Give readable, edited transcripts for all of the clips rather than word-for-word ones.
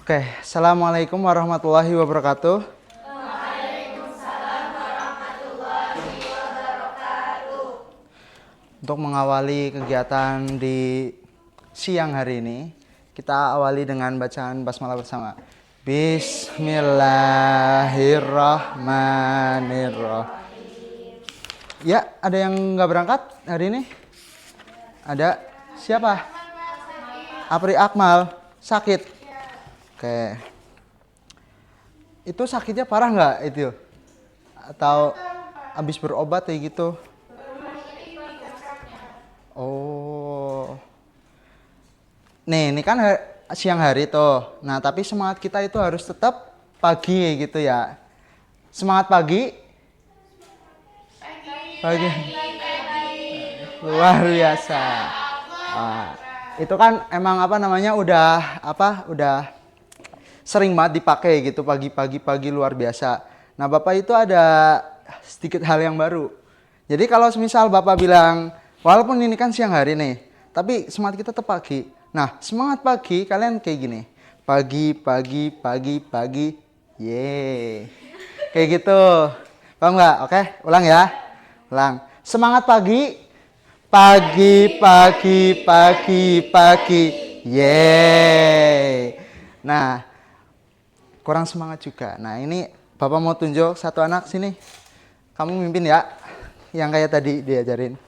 Oke, Assalamualaikum warahmatullahi wabarakatuh. Untuk mengawali kegiatan di siang hari ini, kita awali dengan bacaan basmalah bersama. Bismillahirrahmanirrahim. Ya, ada yang nggak berangkat hari ini? Ada? Siapa? Apri Akmal. Sakit? Oke. Itu sakitnya parah nggak itu? Atau habis berobat kayak gitu? Oh. Nih, ini kan siang hari tuh. Nah, tapi semangat kita itu harus tetap pagi gitu ya. Semangat pagi? Pagi. Luar biasa. Ah, itu kan emang udah sering banget dipakai gitu pagi luar biasa. Nah, Bapak itu ada sedikit hal yang baru. Jadi kalau misal Bapak bilang, walaupun ini kan siang hari nih, tapi semangat kita tetap pagi. Nah, semangat pagi kalian kayak gini. Pagi. Yeay. Kayak gitu. Paham nggak? Oke, ulang ya. Ulang. Semangat pagi. Pagi. Yeay. Nah, kurang semangat juga. Nah, ini Bapak mau tunjuk satu anak sini. Kamu mimpin ya. Yang kayak tadi diajarin.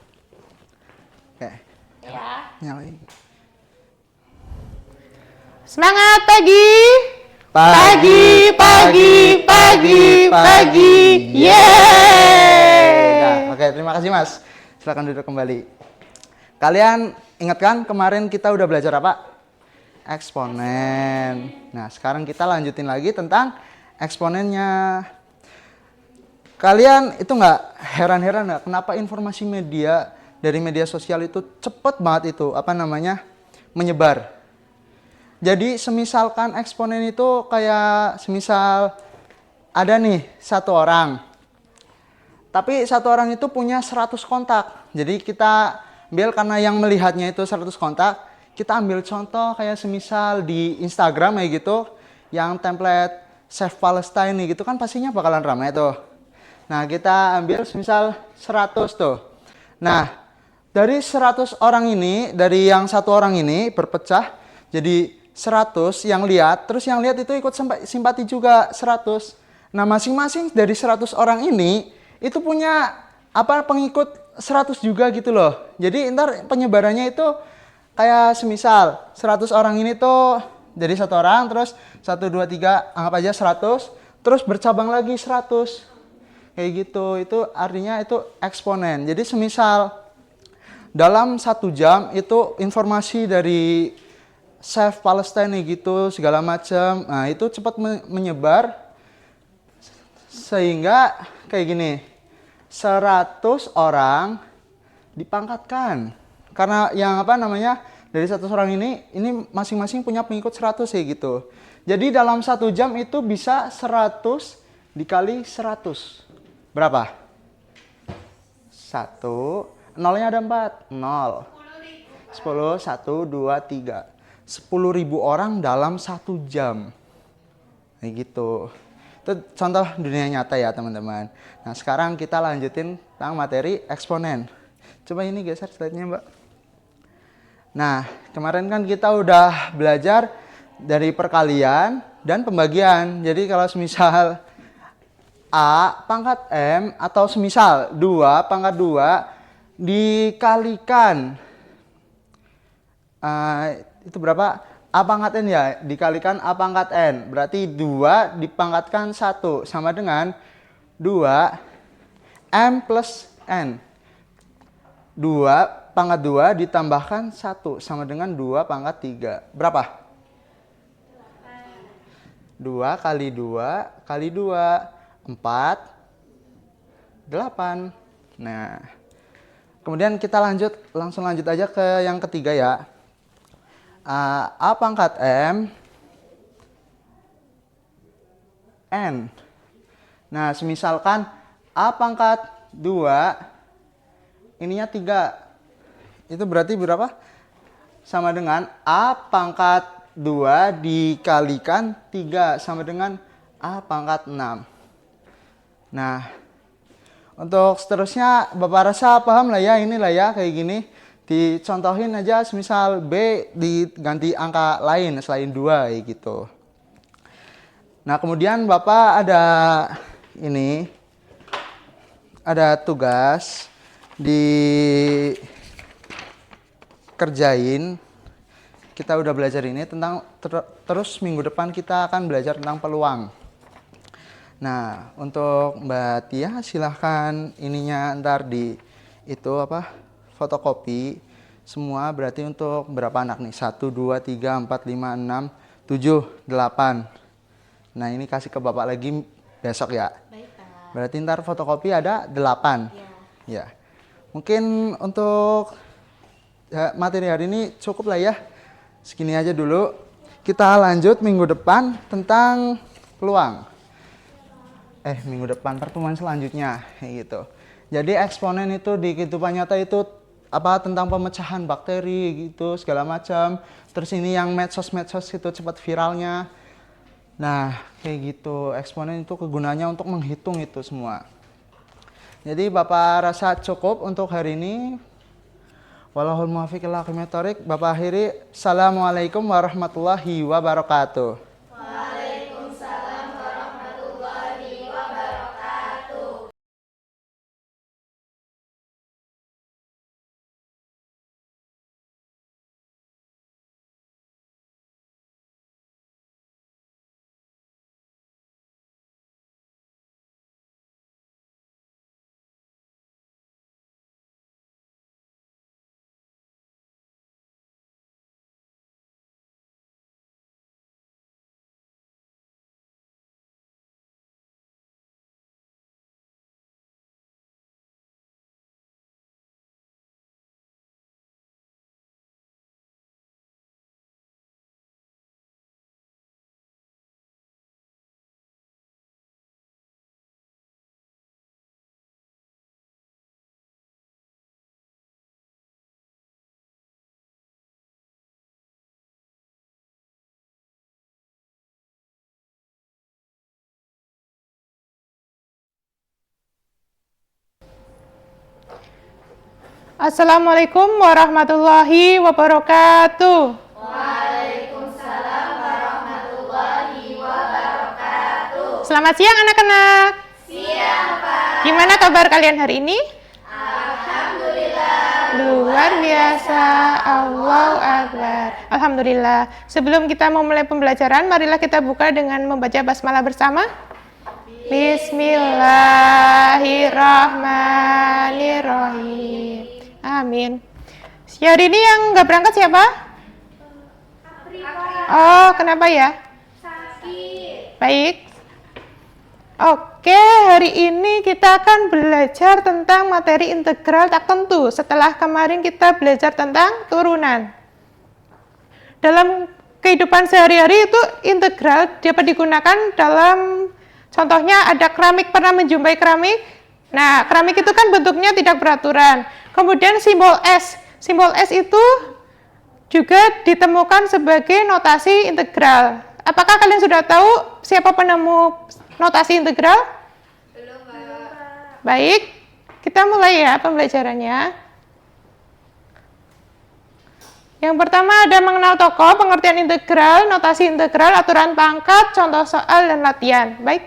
Oke. Ya. Nyalain. Semangat pagi. Pagi. Yeay. Nah, oke, terima kasih Mas. Silakan duduk kembali. Kalian ingat kan kemarin kita udah belajar apa? Eksponen. Nah, sekarang kita lanjutin lagi tentang eksponennya. Kalian itu nggak heran-heran nggak kenapa informasi media dari media sosial itu cepet banget itu menyebar. Jadi semisalkan eksponen itu kayak semisal ada nih satu orang. Tapi satu orang itu punya 100 kontak. Jadi kita ambil karena yang melihatnya itu 100 kontak. Kita ambil contoh kayak semisal di Instagram kayak gitu. Yang template Save Palestine nih gitu kan pastinya bakalan ramai tuh. Nah kita ambil semisal 100 tuh. Nah dari 100 orang ini, dari yang satu orang ini berpecah jadi 100 yang lihat. Terus yang lihat itu ikut simpati juga 100. Nah masing-masing dari 100 orang ini itu punya pengikut 100 juga gitu loh. Jadi ntar penyebarannya itu kayak semisal 100 orang ini tuh dari satu orang terus 1, 2, 3 anggap aja 100 terus bercabang lagi 100 kayak gitu. Itu artinya itu eksponen. Jadi semisal dalam 1 jam itu informasi dari Save Palestine gitu segala macam. Nah itu cepat menyebar sehingga kayak gini 100 orang dipangkatkan karena yang dari 100 orang ini masing-masing punya pengikut 100 ya gitu. Jadi dalam 1 jam itu bisa 100 dikali 100 berapa? 1 nolnya ada 4 0 10 1 2 3 10.000 orang dalam 1 jam kayak gitu. Itu contoh dunia nyata ya teman-teman. Nah sekarang kita lanjutin tentang materi eksponen. Coba ini geser slide-nya Mbak. Nah kemarin kan kita udah belajar dari perkalian dan pembagian. Jadi kalau semisal A pangkat M atau semisal 2 pangkat 2 dikalikan itu berapa? A pangkat N ya, dikalikan A pangkat N. Berarti 2 dipangkatkan 1 sama dengan 2 M plus N. 2 pangkat 2 ditambahkan 1 sama dengan 2 pangkat 3. Berapa? 2 kali 2 kali 2. 4. 8. Nah. Kemudian kita langsung lanjut aja ke yang ketiga ya. A pangkat M N. Nah semisalkan A pangkat 2 ininya 3. Itu berarti berapa? Sama dengan A pangkat 2 dikalikan 3 sama dengan A pangkat 6. Nah, untuk seterusnya Bapak rasa paham lah ya, inilah ya kayak gini. Dicontohin aja, misal B diganti angka lain selain 2 gitu. Nah, kemudian Bapak ada tugas dikerjain. Kita udah belajar ini tentang terus minggu depan kita akan belajar tentang peluang. Nah, untuk Mbak Tia silahkan ininya ntar fotokopi semua, berarti untuk berapa anak nih? 1, 2, 3, 4, 5, 6, 7, 8. Nah, ini kasih ke Bapak lagi besok ya. Baik, Pak. Berarti ntar fotokopi ada 8. Ya. Mungkin untuk materi hari ini cukup lah ya. Segini aja dulu. Kita lanjut minggu depan tentang peluang. Minggu depan pertemuan selanjutnya gitu. Jadi eksponen itu di kehidupan nyata itu tentang pemecahan bakteri gitu segala macam. Terus ini yang medsos itu cepat viralnya. Nah, kayak gitu. Eksponen itu kegunaannya untuk menghitung itu semua. Jadi Bapak rasa cukup untuk hari ini. Wallahul muwaffiq ila aqwamit thoriq. Bapak akhiri. Assalamualaikum warahmatullahi wabarakatuh. Assalamualaikum warahmatullahi wabarakatuh. Selamat siang anak-anak. Siang, Pak. Gimana kabar kalian hari ini? Alhamdulillah. Luar biasa. Allahu Akbar. Alhamdulillah. Sebelum kita memulai pembelajaran, marilah kita buka dengan membaca basmalah bersama. Bismillahirrahmanirrahim. Amin. Hari ini yang nggak berangkat siapa? Oh, kenapa ya? Sakit. Baik. Oke, hari ini kita akan belajar tentang materi integral tak tentu setelah kemarin kita belajar tentang turunan. Dalam kehidupan sehari-hari itu integral dapat digunakan dalam, contohnya ada keramik, pernah menjumpai keramik? Nah, keramik itu kan bentuknya tidak beraturan. Kemudian simbol S. Simbol S itu juga ditemukan sebagai notasi integral. Apakah kalian sudah tahu siapa penemu notasi integral? Belum, Pak. Baik, kita mulai ya pembelajarannya. Yang pertama ada mengenal tokoh, pengertian integral, notasi integral, aturan pangkat, contoh soal, dan latihan. Baik.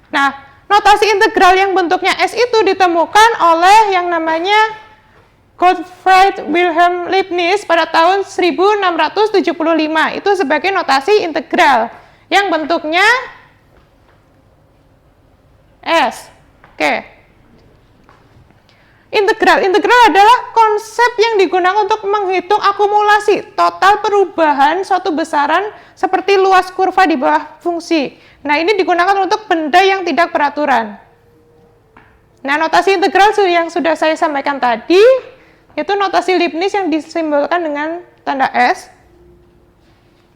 Nah, notasi integral yang bentuknya S itu ditemukan oleh yang namanya Gottfried Wilhelm Leibniz pada tahun 1675. Itu sebagai notasi integral yang bentuknya S. Oke. Integral adalah konsep yang digunakan untuk menghitung akumulasi total perubahan suatu besaran seperti luas kurva di bawah fungsi. Nah, ini digunakan untuk benda yang tidak beraturan. Nah, notasi integral yang sudah saya sampaikan tadi, itu notasi Leibniz yang disimbolkan dengan tanda S.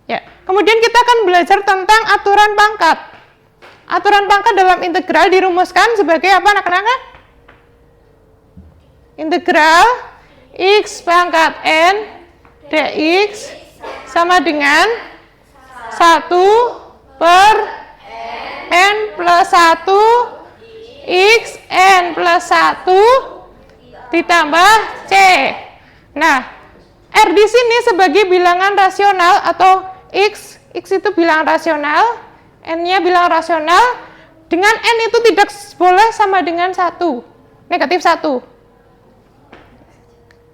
Ya. Kemudian kita akan belajar tentang aturan pangkat. Aturan pangkat dalam integral dirumuskan sebagai apa, anak-anak? Integral X pangkat N dx sama dengan 1 per N plus 1 X N plus 1 ditambah C. Nah, R di sini sebagai bilangan rasional atau X itu bilangan rasional, N-nya bilangan rasional, dengan N itu tidak boleh sama dengan 1, negatif 1.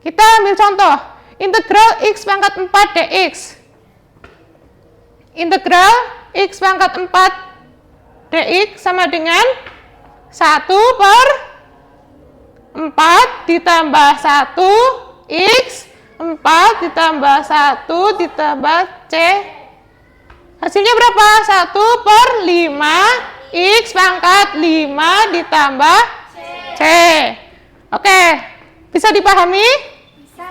Kita ambil contoh, integral X pangkat 4 dx. Integral X pangkat 4 dx sama dengan 1 per 4 ditambah 1 X 4 ditambah 1 ditambah C. Hasilnya berapa? 1 per 5 X pangkat 5 ditambah C. Oke, bisa dipahami? Bisa.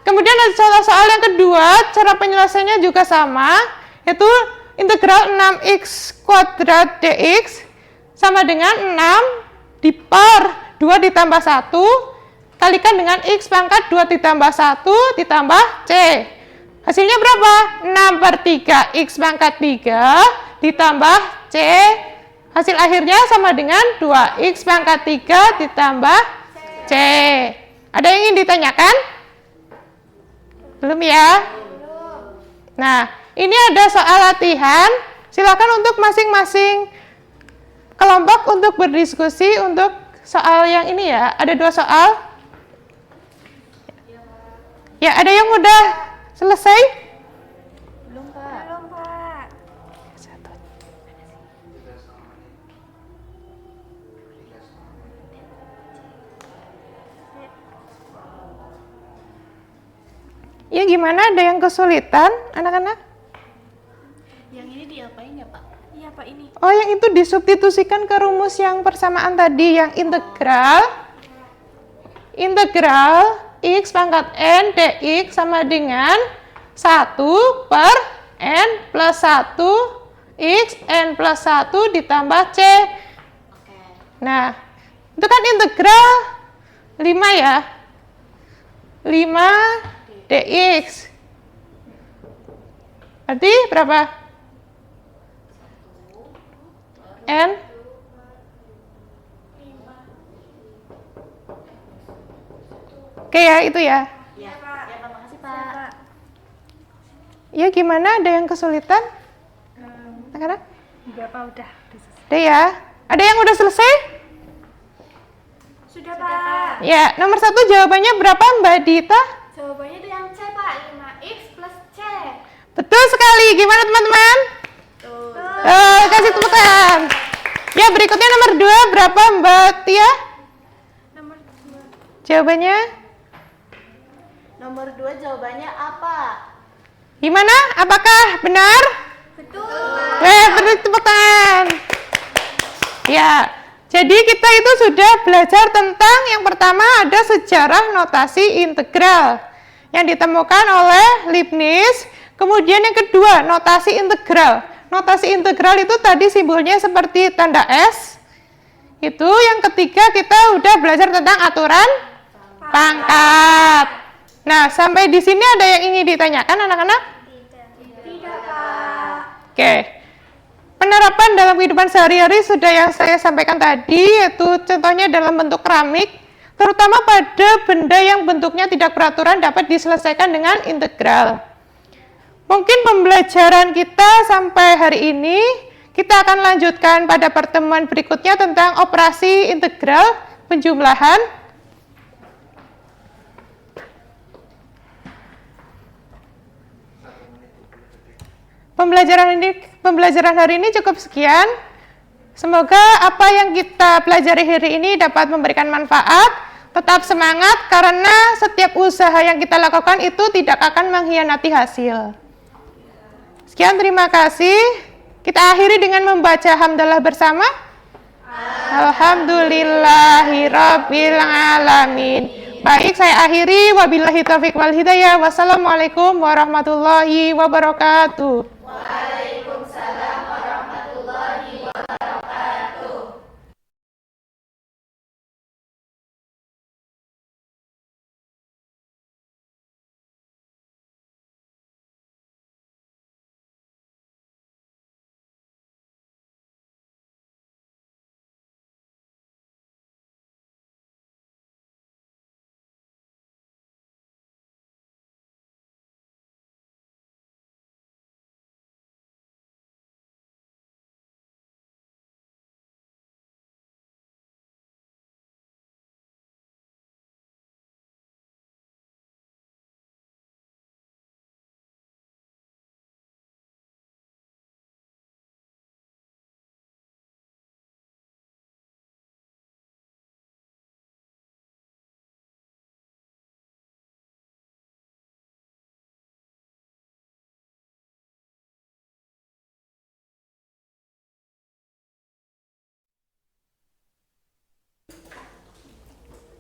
Kemudian ada soal yang kedua, cara penyelesaiannya juga sama, yaitu integral 6x kuadrat dx sama dengan 6 per 2 ditambah 1 kalikan dengan x pangkat 2 ditambah 1 ditambah C. Hasilnya berapa? 6 per 3 x pangkat 3 ditambah C. Hasil akhirnya sama dengan 2x pangkat 3 ditambah C. Ada yang ingin ditanyakan? Belum ya? Nah, ini ada soal latihan. Silakan untuk masing-masing kelompok untuk berdiskusi untuk soal yang ini ya. Ada 2 soal. Ya, ada yang udah selesai? Belum, Pak. Belum, Pak. Ya, gimana? Ada yang kesulitan, anak-anak? Yang ini diapain ya, Pak? Iya, Pak, ini. Oh, yang itu disubstitusikan ke rumus yang persamaan tadi, yang integral X pangkat N dx sama dengan 1 per N plus 1 X N plus 1 ditambah C. Nah, itu kan integral 5 ya. 5 dx. Berarti berapa? N Oke ya, itu ya. Iya, Pak. Ya, Pak. Makasih, Pak. Ya, gimana? Ada yang kesulitan? Anak-anak? Enggak, Pak, udah. Ada ya? Ada yang udah selesai? Sudah, Pak. Ya, nomor 1 jawabannya berapa, Mbak Dita? Jawabannya itu yang C, Pak. 5x plus C. Betul sekali. Gimana, teman-teman? Kasih tepuk tangan. Ya, berikutnya nomor 2 berapa, Mbak Tia? Nomor 2. Jawabannya? Nomor 2 jawabannya apa? Gimana? Apakah benar? Betul. Beri tepuk tangan. Ya, jadi kita itu sudah belajar tentang yang pertama ada sejarah notasi integral yang ditemukan oleh Leibniz. Kemudian yang kedua, notasi integral. Notasi integral itu tadi simbolnya seperti tanda S. Itu yang ketiga kita udah belajar tentang aturan pangkat. Nah, sampai di sini ada yang ingin ditanyakan anak-anak? Tidak, Pak. Oke. Penerapan dalam kehidupan sehari-hari sudah yang saya sampaikan tadi, yaitu contohnya dalam bentuk keramik, terutama pada benda yang bentuknya tidak beraturan dapat diselesaikan dengan integral. Mungkin pembelajaran kita sampai hari ini, kita akan lanjutkan pada pertemuan berikutnya tentang operasi integral penjumlahan. Pembelajaran hari ini cukup sekian. Semoga apa yang kita pelajari hari ini dapat memberikan manfaat. Tetap semangat karena setiap usaha yang kita lakukan itu tidak akan mengkhianati hasil. Sekian, terima kasih. Kita akhiri dengan membaca hamdalah bersama. Alhamdulillahirabbil alamin. Baik, saya akhiri. Wabillahi taufiq wal hidayah. Wassalamualaikum warahmatullahi wabarakatuh.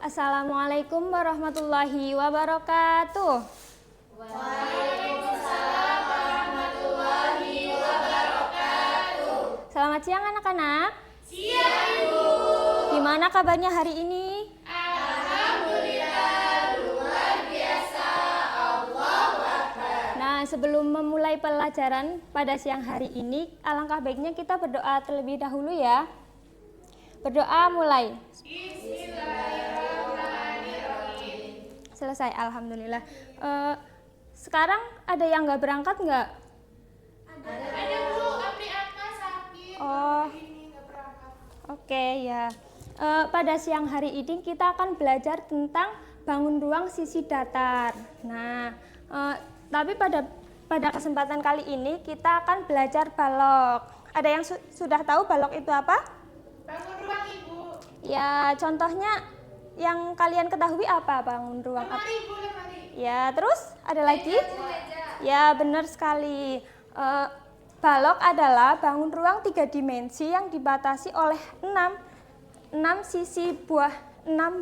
Assalamualaikum warahmatullahi wabarakatuh. Selamat siang anak-anak. Siang, Ibu. Gimana kabarnya hari ini? Alhamdulillah, luar biasa. Allahu Akbar. Nah, sebelum memulai pelajaran pada siang hari ini, alangkah baiknya kita berdoa terlebih dahulu ya. Berdoa mulai. Bismillahirrahmanirrahim. Selesai, alhamdulillah. Sekarang ada yang nggak berangkat nggak? Ada Bu, Abdi Aka sakit. Oh, oke ya. Pada siang hari ini kita akan belajar tentang bangun ruang sisi datar. Nah, tapi pada kesempatan kali ini kita akan belajar balok. Ada yang sudah tahu balok itu apa? Bangun ruang, Ibu. Ya, contohnya yang kalian ketahui apa bangun ruang? Lemari, Bu, lemari. Ya, terus ada lagi? Ya, benar sekali. Balok adalah bangun ruang 3 dimensi yang dibatasi oleh 6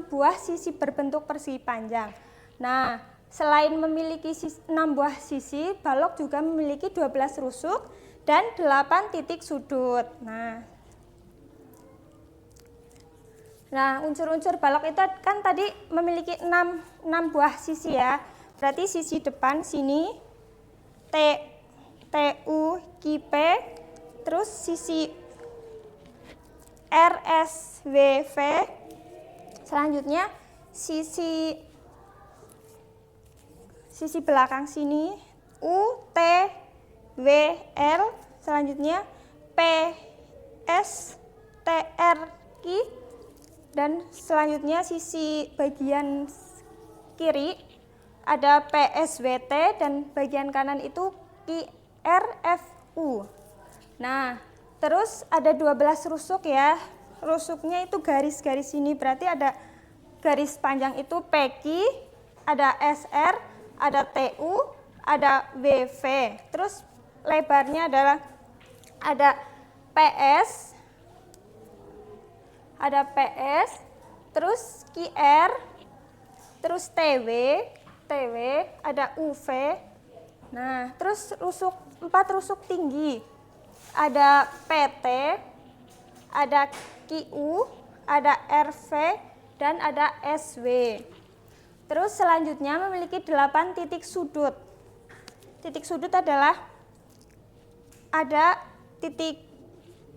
buah sisi berbentuk persegi panjang. Nah, selain memiliki 6 buah sisi, balok juga memiliki 12 rusuk dan 8 titik sudut. Nah, unsur-unsur balok itu kan tadi memiliki 6 buah sisi ya. Berarti sisi depan sini TU, KP, terus sisi RSWV, selanjutnya sisi belakang sini UTWL, selanjutnya PSTRQ, dan selanjutnya sisi bagian kiri ada PSWT dan bagian kanan itu QRFU. Nah, terus ada 12 rusuk ya. Rusuknya itu garis-garis ini, berarti ada garis panjang itu PQ, ada SR, ada TU, ada WV. Terus lebarnya adalah ada PS, terus QR, terus TW, ada UV. Nah, terus 4 rusuk tinggi. Ada PT, ada QU, ada RV, dan ada SW. Terus selanjutnya memiliki 8 titik sudut. Titik sudut adalah ada titik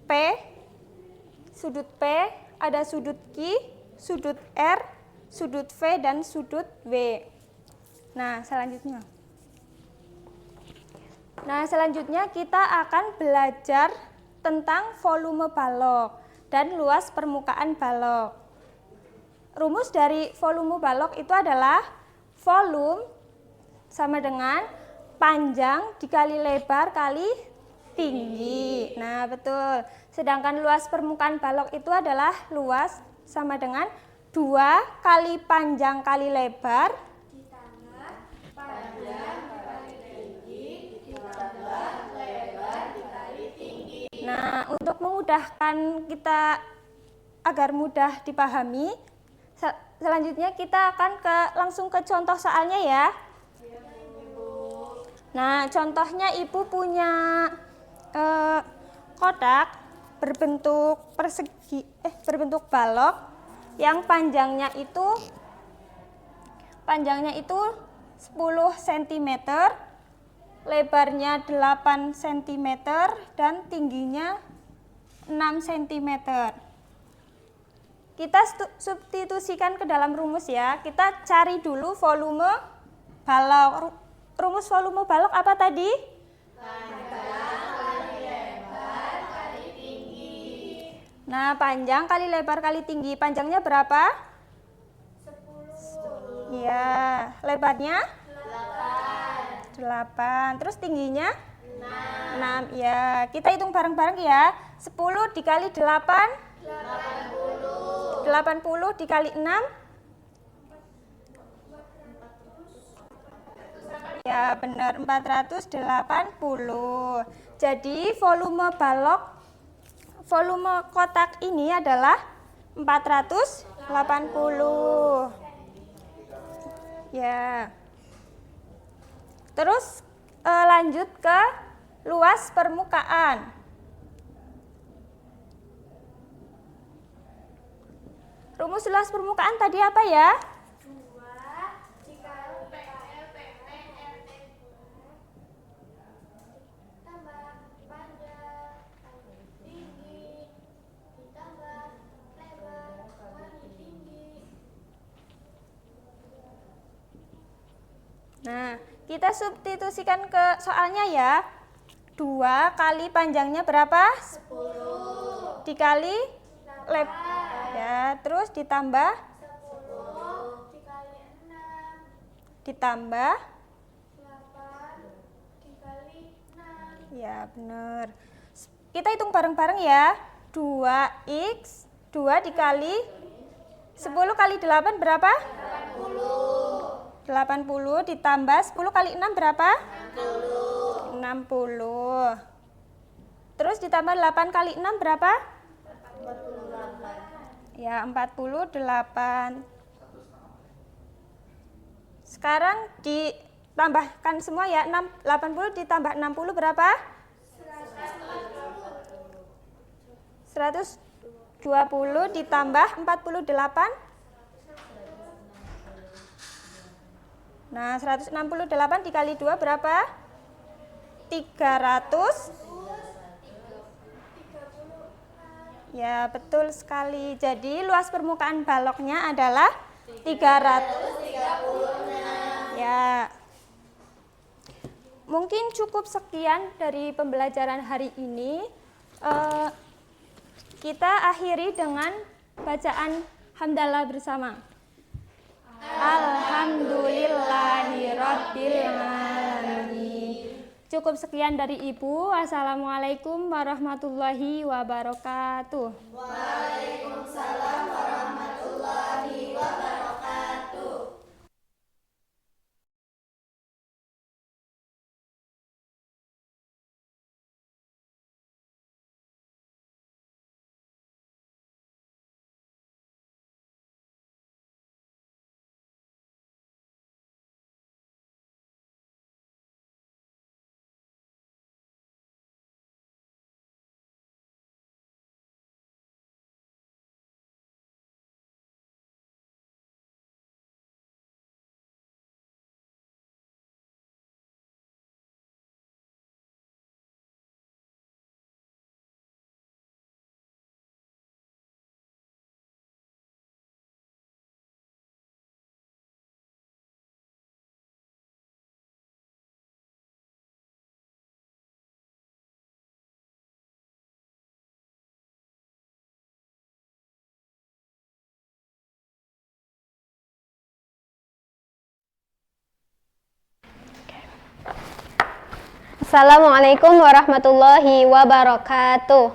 P, sudut P, ada sudut Q, sudut R, sudut V, dan sudut W. Nah, selanjutnya kita akan belajar tentang volume balok dan luas permukaan balok. Rumus dari volume balok itu adalah volume sama dengan panjang dikali lebar kali tinggi. Nah, betul. Sedangkan luas permukaan balok itu adalah luas sama dengan 2 kali panjang kali lebar ditambah panjang dikali tinggi ditambah lebar dikali tinggi. Nah, untuk memudahkan kita agar mudah dipahami, selanjutnya kita akan langsung ke contoh soalnya ya. Nah, contohnya Ibu punya kotak berbentuk balok yang panjangnya itu 10 cm, lebarnya 8 cm, dan tingginya 6 cm. Kita substitusikan ke dalam rumus ya. Kita cari dulu volume balok. Rumus volume balok apa tadi? Panjang kali lebar kali tinggi. Nah, panjang kali lebar kali tinggi. Panjangnya berapa? 10. Iya, lebarnya? 8. Terus tingginya? 6. Ya, kita hitung bareng-bareng ya. 10 dikali 8? 80 dikali 6? Ya, benar, 480. Jadi volume kotak ini adalah 480 80. Ya. Terus lanjut ke luas permukaan. Rumus luas permukaan tadi apa ya? 2 dikali PT RT tambah panjang tinggi ditambah lebar kali tinggi. Nah, kita substitusikan ke soalnya ya. 2 kali panjangnya berapa? 10. Dikali lebar. Ya, terus ditambah 10 dikali 6 ditambah 8 dikali 6. ya, benar. Kita hitung bareng-bareng ya. 2x 2 dikali 10 kali 8 berapa? 80 ditambah 10 kali 6 berapa? 60. Terus ditambah 8 kali 6 berapa? Ya, 48. Sekarang ditambahkan semua ya. 80 ditambah 60 berapa? 120 ditambah 48. Nah, 168 dikali 2 berapa? 300. Ya, betul sekali. Jadi luas permukaan baloknya adalah 336. Ya. Mungkin cukup sekian dari pembelajaran hari ini. Kita akhiri dengan bacaan hamdalah bersama. Alhamdulillahirabbil alamin. Cukup sekian dari Ibu. Wassalamualaikum warahmatullahi wabarakatuh. Waalaikumsalam warahmatullahi wabarakatuh. Assalamualaikum warahmatullahi wabarakatuh.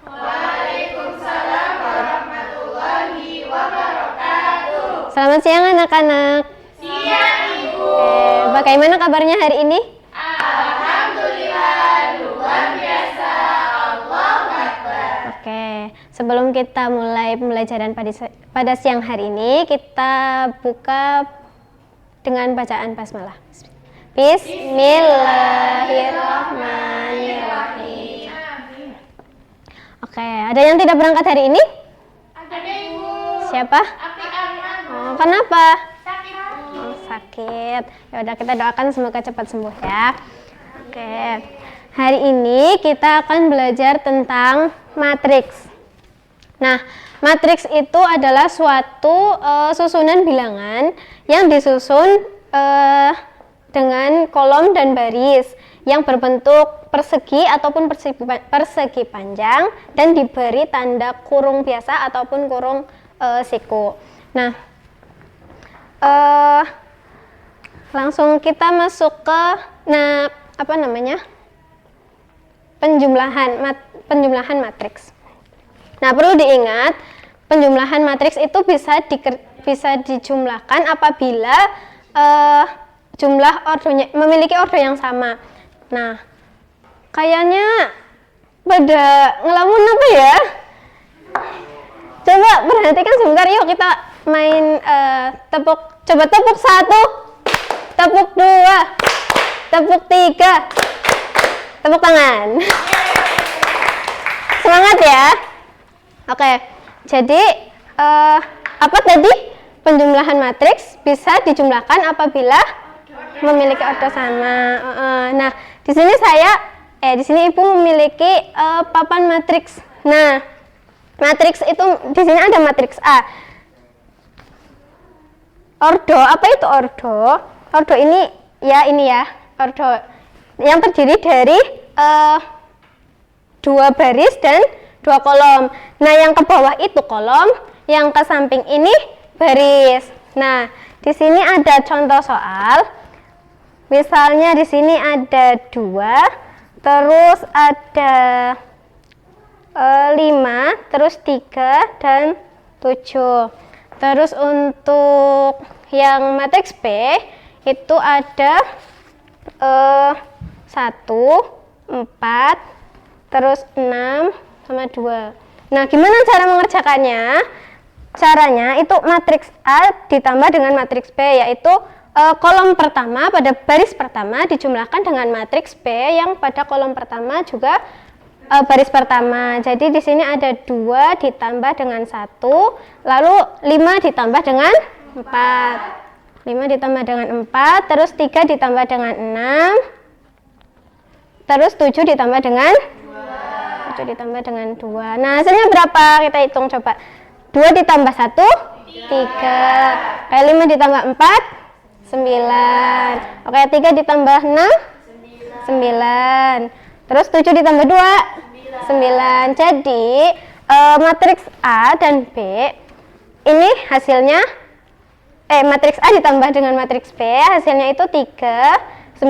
Waalaikumsalam warahmatullahi wabarakatuh. Selamat siang anak-anak. Siang Ibu. Bagaimana kabarnya hari ini? Alhamdulillah luar biasa. Allahu Akbar. Sebelum kita mulai pembelajaran pada siang hari ini, kita buka dengan bacaan basmalah. Bismillahirrahmanirrahim. Ada yang tidak berangkat hari ini? Ada Ibu. Siapa? Api. Kenapa? Sakit. Sakit. Ya udah, kita doakan semoga cepat sembuh ya. Hari ini kita akan belajar tentang matriks. Nah, matriks itu adalah suatu susunan bilangan yang disusun dengan kolom dan baris yang berbentuk persegi ataupun persegi panjang dan diberi tanda kurung biasa ataupun kurung siku. Nah, langsung kita masuk ke penjumlahan matriks. Nah, perlu diingat penjumlahan matriks itu bisa dijumlahkan apabila jumlah ordonya memiliki ordo yang sama. Nah, kayaknya pada ngelamun apa ya? Coba perhatikan sebentar, yuk kita main tepuk. Coba tepuk 1, tepuk 2, tepuk 3, tepuk tangan. Semangat ya. Oke, jadi apa tadi? Penjumlahan matriks bisa dijumlahkan apabila memiliki ordo sama. Nah, di sini di sini Ibu memiliki papan matriks. Nah, matriks itu di sini ada matriks A. Ordo, apa itu ordo? Ordo ini ya, ordo yang terdiri dari 2 baris dan 2 kolom. Nah, yang ke bawah itu kolom, yang ke samping ini baris. Nah, di sini ada contoh soal. Misalnya di sini ada 2, terus ada 5, terus 3 dan 7. Terus untuk yang matriks B itu ada 1, 4, terus 6 sama 2. Nah, gimana cara mengerjakannya? Caranya itu matriks A ditambah dengan matriks B, yaitu kolom pertama pada baris pertama dijumlahkan dengan matriks B yang pada kolom pertama juga baris pertama. Jadi di sini ada 2 ditambah dengan 1, lalu 5 ditambah dengan 4. 5 ditambah dengan 4, terus 3 ditambah dengan 6, terus 7 ditambah dengan 7 ditambah dengan 2. Nah, hasilnya berapa? Kita hitung coba. 2 ditambah 1, 3. Oke, 5 ditambah 4, 9. Oke, 3 ditambah 6, 9. Terus 7 ditambah 2, 9. Jadi matriks A dan B ini hasilnya matriks A ditambah dengan matriks B hasilnya itu 3, 9,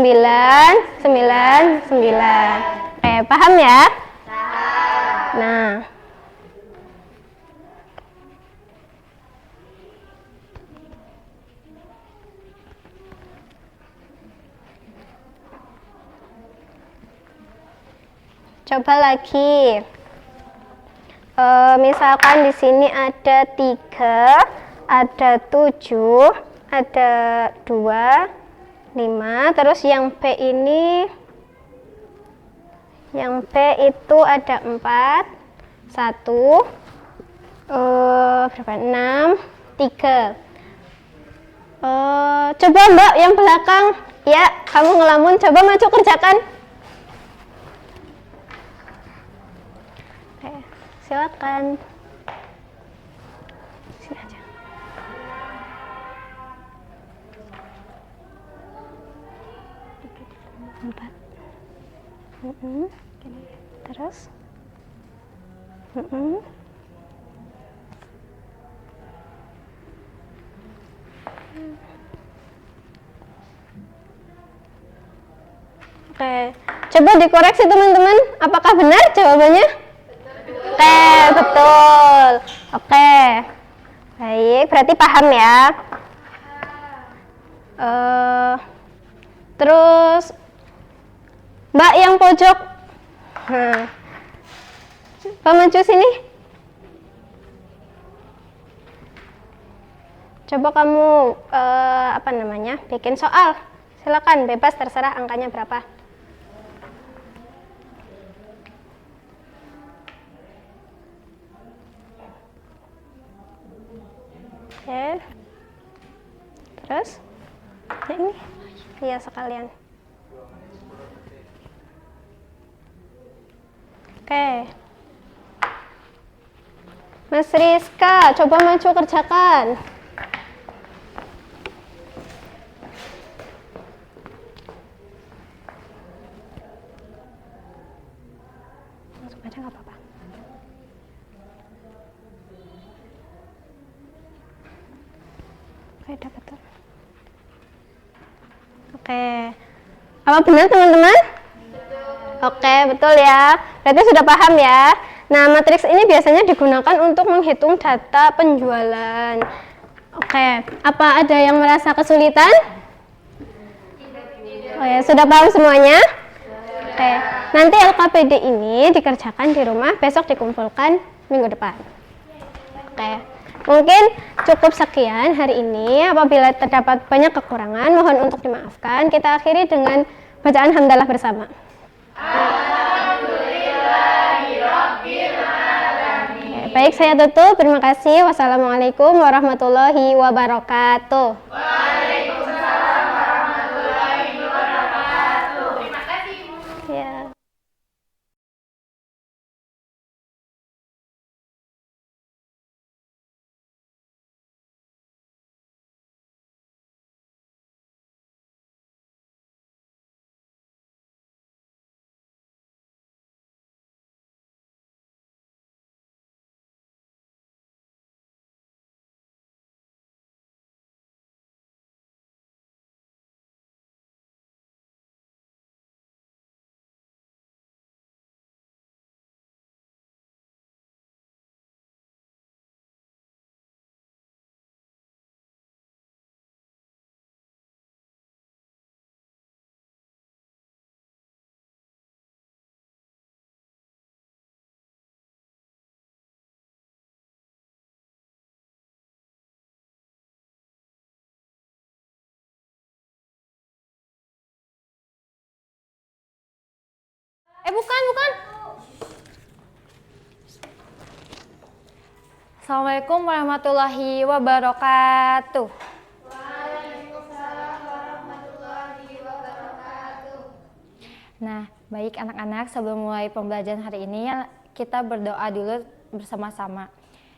9, 9. Paham ya? Nah, coba lagi. Misalkan di sini ada 3, ada 7, ada 2, 5, terus yang B ini, yang B itu ada 4, 1, berapa? 6, 3. Coba Mbak yang belakang, ya kamu ngelamun, coba maju kerjakan. Silakan. Sini aja. Empat. Terus. Oke, coba dikoreksi teman-teman. Apakah benar jawabannya? Oke, betul. Oke, baik, berarti paham ya. Terus Mbak yang pojok, Mbak maju sini. Coba kamu bikin soal. Silakan, bebas, terserah angkanya berapa. Oke. Terus ya ini iya sekalian. Oke, Mas Rizka, coba maju kerjakan. Langsung aja nggak apa-apa. Oke, udah betul. Oke, apa benar teman-teman? Oke, betul ya. Berarti sudah paham ya. Nah, matriks ini biasanya digunakan untuk menghitung data penjualan. Oke, apa ada yang merasa kesulitan? Oh ya, sudah paham semuanya? Oke, nanti LKPD ini dikerjakan di rumah, besok dikumpulkan minggu depan. Oke, mungkin cukup sekian hari ini. Apabila terdapat banyak kekurangan, mohon untuk dimaafkan. Kita akhiri dengan bacaan hamdalah bersama. Baik, saya tutup. Terima kasih. Wassalamualaikum warahmatullahi wabarakatuh. Waalaikumsalam warahmatullahi wabarakatuh. Terima kasih, Bu. Ya. Bukan. Assalamualaikum warahmatullahi wabarakatuh. Waalaikumsalam warahmatullahi wabarakatuh. Nah, baik anak-anak, sebelum mulai pembelajaran hari ini, kita berdoa dulu bersama-sama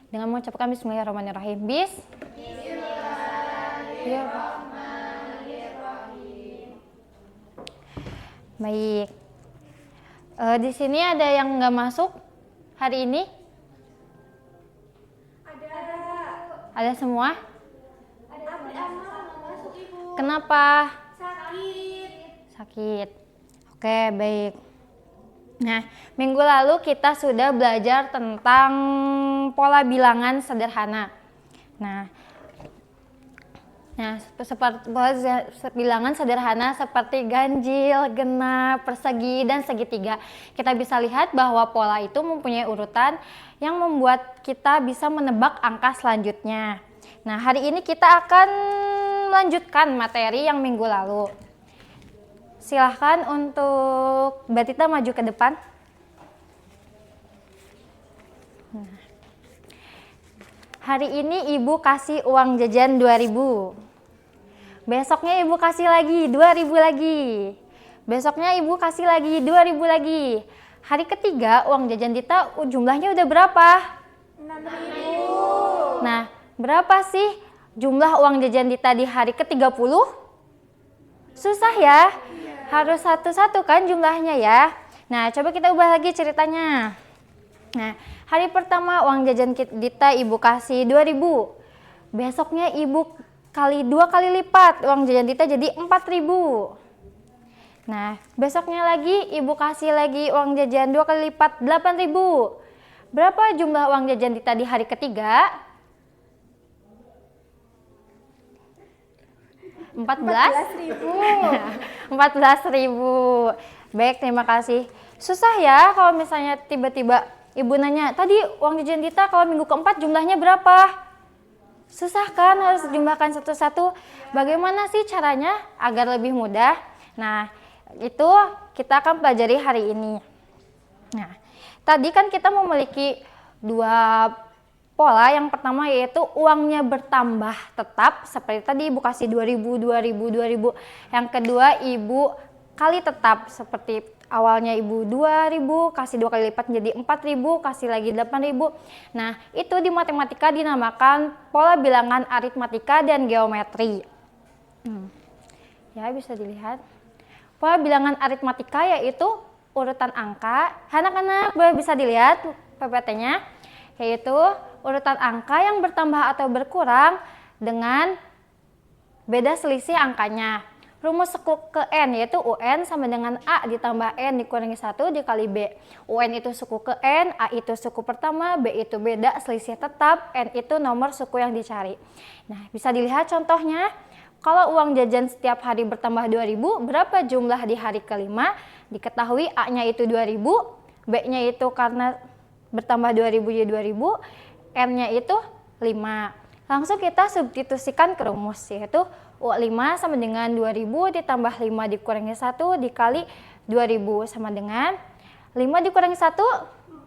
dengan mengucapkan Bismillahirrahmanirrahim. Bismillahirrahmanirrahim. Baik. Di sini ada yang nggak masuk hari ini? Ada semua? Kenapa? Sakit. Oke, baik. Nah, minggu lalu kita sudah belajar tentang pola bilangan sederhana. Nah, seperti bilangan sederhana seperti ganjil, genap, persegi, dan segitiga. Kita bisa lihat bahwa pola itu mempunyai urutan yang membuat kita bisa menebak angka selanjutnya. Nah, hari ini kita akan melanjutkan materi yang minggu lalu. Silahkan untuk Mbak Tita maju ke depan. Nah, hari ini Ibu kasih uang jajan 2.000. Besoknya Ibu kasih lagi 2.000 lagi. Besoknya Ibu kasih lagi 2.000 lagi. Hari ketiga uang jajan Dita jumlahnya udah berapa? 6.000. Nah, berapa sih jumlah uang jajan Dita di hari ke-30? Susah ya? Harus satu-satu kan jumlahnya ya. Nah, coba kita ubah lagi ceritanya. Nah, hari pertama uang jajan Dita Ibu kasih 2.000. Besoknya Ibu kali 2 kali lipat uang jajan Dita jadi 4.000. Nah, besoknya lagi Ibu kasih lagi uang jajan 2 kali lipat 8.000. Berapa jumlah uang jajan Dita di hari ketiga? 14.000. 14.000. Baik, terima kasih. Susah ya kalau misalnya tiba-tiba Ibu nanya, tadi uang jajan Dita kalau minggu keempat jumlahnya berapa? Susah kan, harus jumlahkan satu-satu. Bagaimana sih caranya agar lebih mudah? Nah, itu kita akan pelajari hari ini. Nah, tadi kan kita memiliki dua pola. Yang pertama yaitu uangnya bertambah tetap, seperti tadi Ibu kasih 2.000, 2.000, 2.000. Yang kedua Ibu kali tetap, seperti awalnya Ibu 2.000, kasih 2 kali lipat menjadi 4.000, kasih lagi 8.000. Nah, itu di matematika dinamakan pola bilangan aritmatika dan geometri. Ya, bisa dilihat. Pola bilangan aritmatika yaitu urutan angka. Anak-anak boleh bisa dilihat PPT-nya, yaitu urutan angka yang bertambah atau berkurang dengan beda selisih angkanya. Rumus suku ke N yaitu UN sama dengan A ditambah N dikurangi 1 dikali B. UN itu suku ke N, A itu suku pertama, B itu beda selisih tetap, N itu nomor suku yang dicari. Nah, bisa dilihat contohnya, kalau uang jajan setiap hari bertambah 2.000, berapa jumlah di hari kelima? Diketahui A-nya itu 2.000, B-nya itu karena bertambah 2.000 jadi 2.000, N-nya itu 5. Langsung kita substitusikan ke rumus, yaitu U5 sama dengan 2000 ditambah 5 dikurangi 1 dikali 2000 sama dengan 5 dikurangi 1?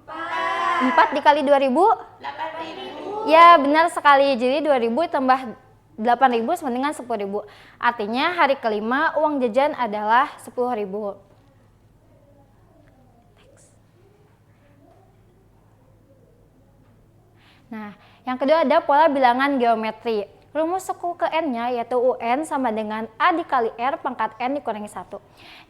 4 dikali 2000? 8.000. Ya, benar sekali. Jadi 2000 tambah 8.000 sama dengan 10.000. Artinya hari kelima uang jajan adalah 10.000. Nah, yang kedua ada pola bilangan geometri. Rumus suku ke N-nya yaitu UN sama dengan A dikali R pangkat N dikurangi 1.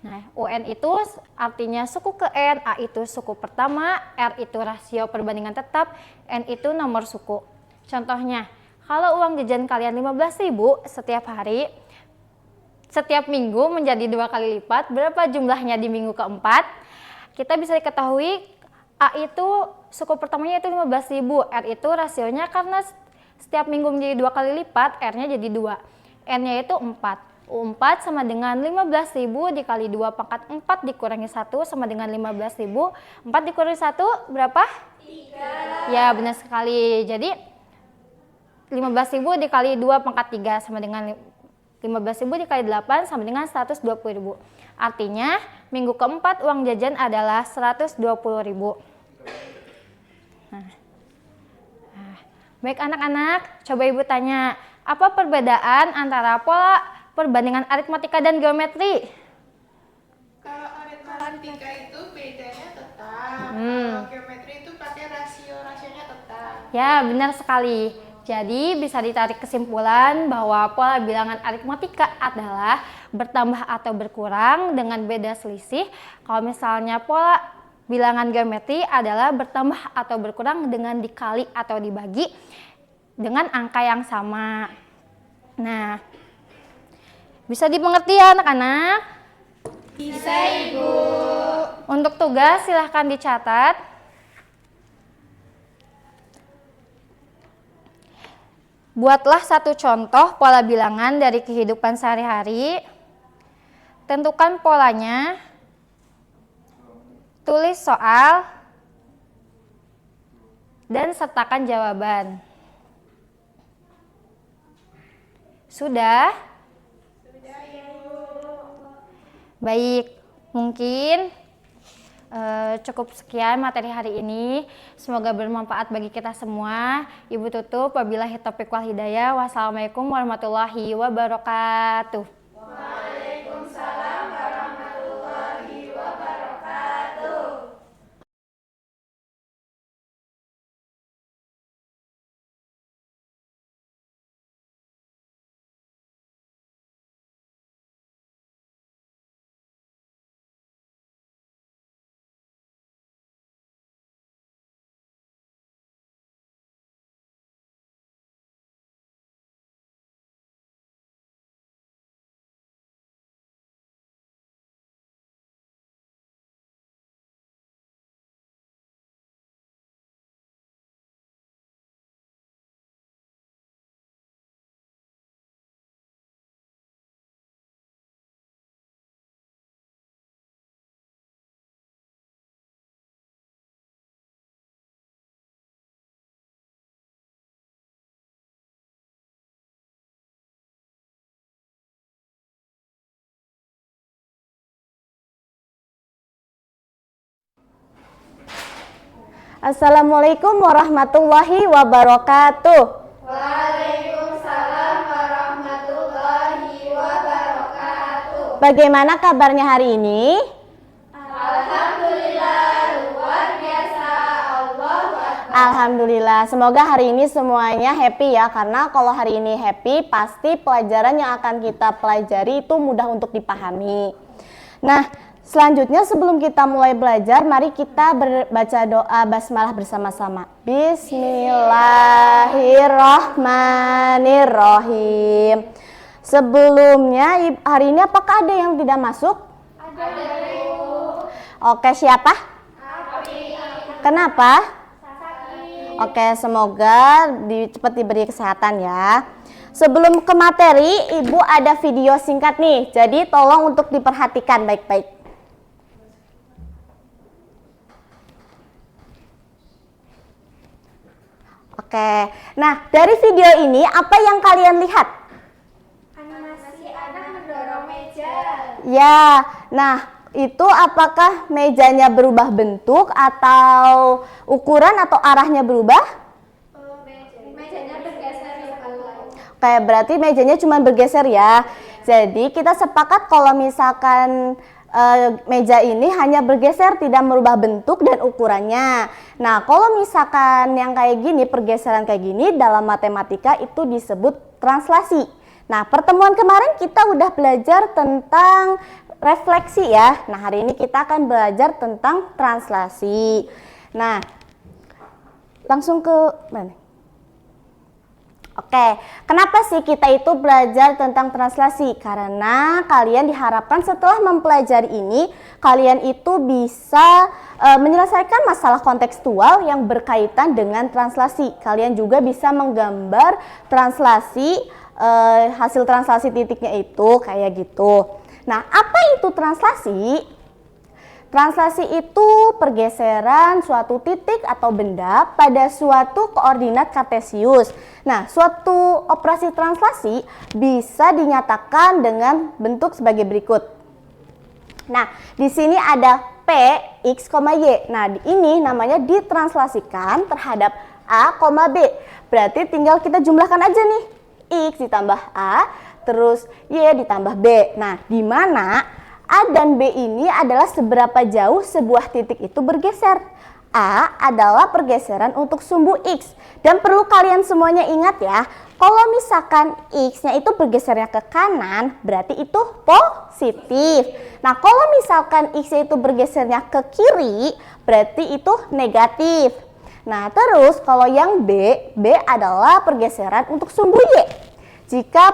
Nah, UN itu artinya suku ke N, A itu suku pertama, R itu rasio perbandingan tetap, N itu nomor suku. Contohnya, kalau uang jajan kalian 15.000 setiap hari, setiap minggu menjadi 2 kali lipat, berapa jumlahnya di minggu keempat? Kita bisa diketahui A itu suku pertamanya itu 15.000, R itu rasionya karena setiap minggu menjadi 2 kali lipat, R-nya jadi 2. N-nya itu 4. U4 sama dengan 15.000 dikali 2 pangkat 4 dikurangi 1 sama dengan 15.000. 4 dikurangi 1 berapa? 3. Ya, benar sekali. Jadi 15.000 dikali 2 pangkat 3 sama dengan 15.000 dikali 8 sama dengan 120.000. Artinya minggu keempat uang jajan adalah 120.000. Baik anak-anak, coba ibu tanya, apa perbedaan antara pola perbandingan aritmatika dan geometri? Kalau aritmatika itu bedanya tetap, kalau geometri itu pakai rasio-rasionya tetap. Ya, benar sekali. Jadi bisa ditarik kesimpulan bahwa pola bilangan aritmatika adalah bertambah atau berkurang dengan beda selisih. Kalau misalnya pola bilangan geometri adalah bertambah atau berkurang dengan dikali atau dibagi dengan angka yang sama. Nah, bisa dimengerti ya anak-anak? Bisa, Ibu. Untuk tugas silahkan dicatat. Buatlah satu contoh pola bilangan dari kehidupan sehari-hari. Tentukan polanya. Tulis soal dan sertakan jawaban. Sudah? Sudah, Ibu. Baik, mungkin cukup sekian materi hari ini. Semoga bermanfaat bagi kita semua. Ibu tutup, wabillahi taufiq wal hidayah. Wassalamualaikum warahmatullahi wabarakatuh. Waalaikumsalam warahmatullahi wabarakatuh. Assalamualaikum warahmatullahi wabarakatuh. Waalaikumsalam warahmatullahi wabarakatuh. Bagaimana kabarnya hari ini? Alhamdulillah, luar biasa. Allahu Akbar. Alhamdulillah, semoga hari ini semuanya happy ya. Karena kalau hari ini happy, pasti pelajaran yang akan kita pelajari itu mudah untuk dipahami. Nah, selanjutnya sebelum kita mulai belajar, mari kita baca doa basmalah bersama-sama. Bismillahirrahmanirrahim. Sebelumnya hari ini apakah ada yang tidak masuk? Ada, Ibu. Oke, siapa? Abi. Kenapa? Sakit. Oke, semoga cepat diberi kesehatan ya. Sebelum ke materi, Ibu ada video singkat nih. Jadi tolong untuk diperhatikan baik-baik. Oke, Oke, nah dari video ini apa yang kalian lihat? Animasi anak mendorong meja. Ya, nah itu apakah mejanya berubah bentuk atau ukuran atau arahnya berubah? Mejanya bergeser ya. Oke, berarti mejanya cuma bergeser ya. Jadi kita sepakat kalau misalkan meja ini hanya bergeser, tidak merubah bentuk dan ukurannya. Nah, kalau misalkan yang kayak gini, pergeseran kayak gini dalam matematika itu disebut translasi. Nah, pertemuan kemarin kita udah belajar tentang refleksi ya. Nah, hari ini kita akan belajar tentang translasi. Nah, langsung ke mana? Oke, kenapa sih kita itu belajar tentang translasi? Karena kalian diharapkan setelah mempelajari ini, kalian itu bisa menyelesaikan masalah kontekstual yang berkaitan dengan translasi. Kalian juga bisa menggambar translasi, hasil translasi titiknya itu kayak gitu. Nah, apa itu translasi? Translasi itu pergeseran suatu titik atau benda pada suatu koordinat kartesius. Nah, suatu operasi translasi bisa dinyatakan dengan bentuk sebagai berikut. Nah, di sini ada P, X, Y. Nah, ini namanya ditranslasikan terhadap A, B. Berarti tinggal kita jumlahkan aja nih. X ditambah A, terus Y ditambah B. Nah, di mana A dan B ini adalah seberapa jauh sebuah titik itu bergeser. A adalah pergeseran untuk sumbu X. Dan perlu kalian semuanya ingat ya, kalau misalkan X-nya itu bergesernya ke kanan, berarti itu positif. Nah, kalau misalkan X-nya itu bergesernya ke kiri, berarti itu negatif. Nah, terus kalau yang B adalah pergeseran untuk sumbu Y. Jika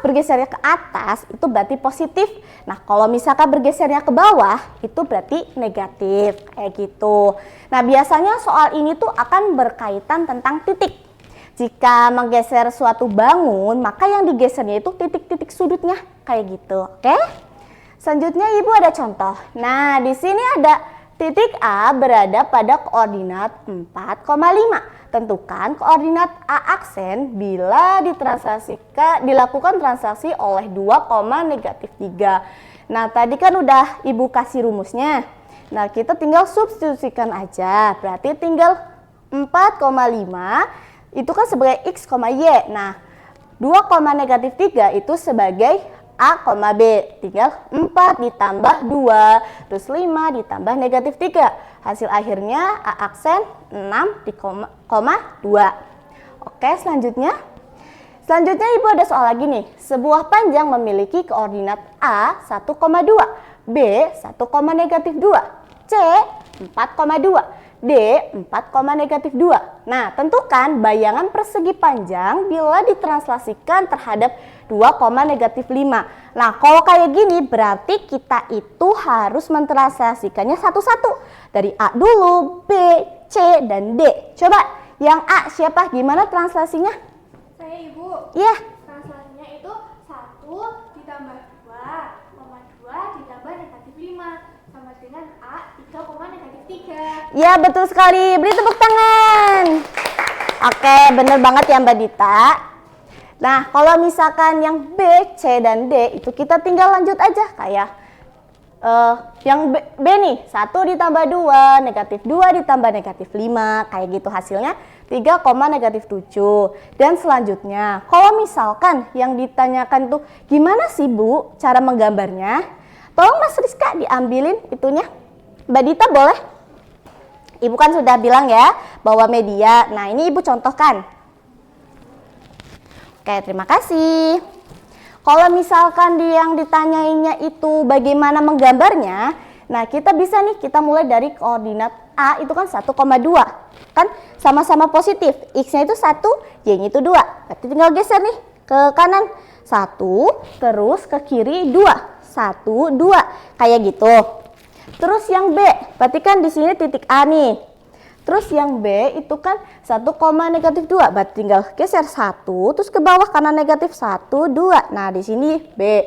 bergesernya ke atas itu berarti positif. Nah, kalau misalkan bergesernya ke bawah itu berarti negatif kayak gitu. Nah, biasanya soal ini tuh akan berkaitan tentang titik. Jika menggeser suatu bangun, maka yang digesernya itu titik-titik sudutnya kayak gitu. Oke? Selanjutnya Ibu ada contoh. Nah, di sini ada titik A berada pada koordinat 4,5. Tentukan koordinat A aksen bila dilakukan transaksi oleh 2,-3. Nah, tadi kan udah Ibu kasih rumusnya. Nah, kita tinggal substitusikan aja. Berarti tinggal 4,5 itu kan sebagai X, Y. Nah, 2,-3 itu sebagai A, B. Tinggal 4 ditambah 2, terus 5 ditambah -3. Hasil akhirnya A aksen 6,2. Oke, selanjutnya Ibu ada soal lagi nih. Sebuah panjang memiliki koordinat A 1,2, B 1,-2, C 4,2, D 4,-2. Nah, tentukan bayangan persegi panjang bila ditranslasikan terhadap 2,-5. Nah, kalau kayak gini berarti kita itu harus mentranslasikannya satu-satu. Dari A dulu, B, C, dan D. Coba yang A siapa? Gimana translasinya? Saya Ibu. Iya. Translasinya itu 1 ditambah 2,2 ditambah -5 sama dengan A 3,-3. Ya, betul sekali. Beri tepuk tangan. Oke, bener banget ya Mbak Dita. Nah, kalau misalkan yang B, C, dan D itu kita tinggal lanjut aja kayak yang B nih 1 ditambah 2, -2 ditambah -5 kayak gitu hasilnya 3,-7. Dan selanjutnya kalau misalkan yang ditanyakan tuh gimana sih Bu cara menggambarnya, tolong Mas Rizka diambilin itunya. Mbak Dita boleh? Ibu kan sudah bilang ya bahwa media. Nah, ini Ibu contohkan. Oke, terima kasih. Kalau misalkan yang ditanyainnya itu bagaimana menggambarnya, nah kita bisa nih, kita mulai dari koordinat A itu kan 1,2. Kan sama-sama positif, X-nya itu 1, Y-nya itu 2. Berarti tinggal geser nih ke kanan. 1, terus ke kiri 2. 1, 2. Kayak gitu. Terus yang B, berarti kan di sini titik A nih. Terus yang B itu kan 1,-2, berarti tinggal geser 1, terus ke bawah karena negatif 1, 2. Nah, di sini B.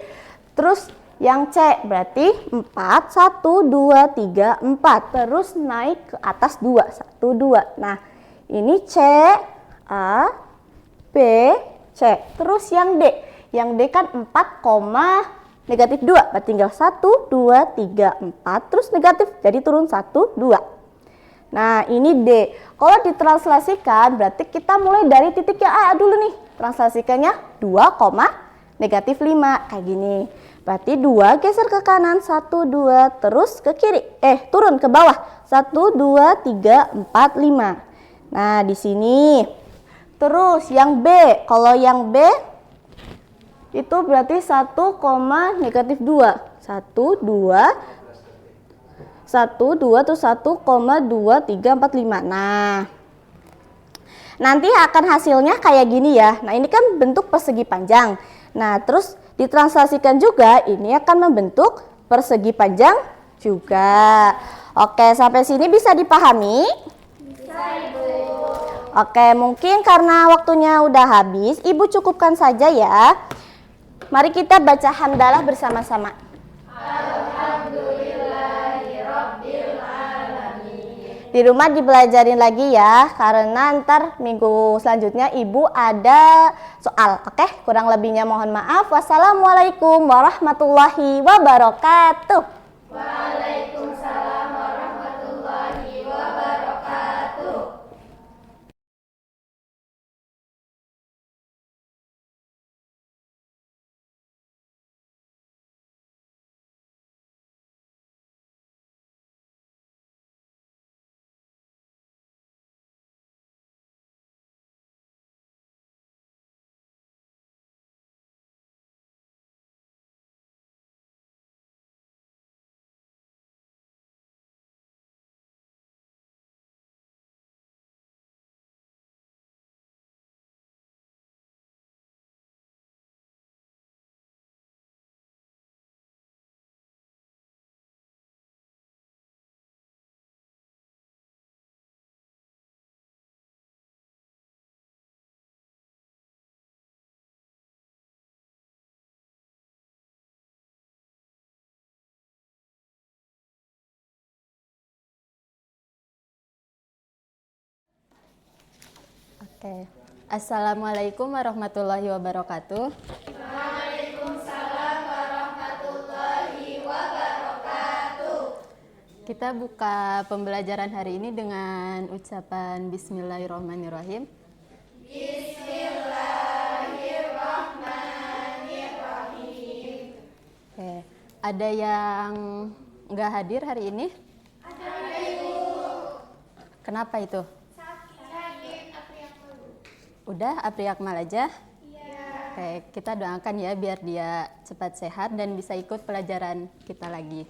Terus yang C berarti 4, 1, 2, 3, 4. Terus naik ke atas 2, 1, 2. Nah, Ini C, A, B, C. Terus yang D. Yang D kan 4, negatif 2. Berarti tinggal 1, 2, 3, 4. Terus negatif. Jadi turun 1, 2. Nah, ini D. Kalau ditranslasikan, berarti kita mulai dari titik yang A dulu nih. Translasikannya 2, negatif 5. Kayak gini. Berarti 2 geser ke kanan, 1, 2, terus ke kiri. Turun ke bawah. 1, 2, 3, 4, 5. Nah, di sini. Terus yang B. Kalau yang B itu berarti 1, negatif 2. 1, 2, 1, 2, terus 1, 2, 3, 4, 5. Nah, nanti akan hasilnya kayak gini ya. Nah, ini kan bentuk persegi panjang. Nah, terus ditranslasikan juga, ini akan membentuk persegi panjang juga. Oke, sampai sini bisa dipahami? Bisa, Ibu. Oke, mungkin karena waktunya udah habis, Ibu cukupkan saja ya. Mari kita baca hamdalah bersama-sama. Di rumah dipelajarin lagi ya, karena ntar minggu selanjutnya Ibu ada soal. Oke, kurang lebihnya mohon maaf. Wassalamualaikum warahmatullahi wabarakatuh. Waalaikumsalam warahmatullahi wabarakatuh. Oke. Assalamualaikum warahmatullahi wabarakatuh. Waalaikumsalam warahmatullahi wabarakatuh. Kita buka pembelajaran hari ini dengan ucapan Bismillahirrahmanirrahim. Bismillahirrahmanirrahim. Oke. Ada yang nggak hadir hari ini? Ada, Ibu. Kenapa itu? Sakit Apriakmal. Udah Apriakmal aja? Iya. Oke, kita doakan ya biar dia cepat sehat dan bisa ikut pelajaran kita lagi.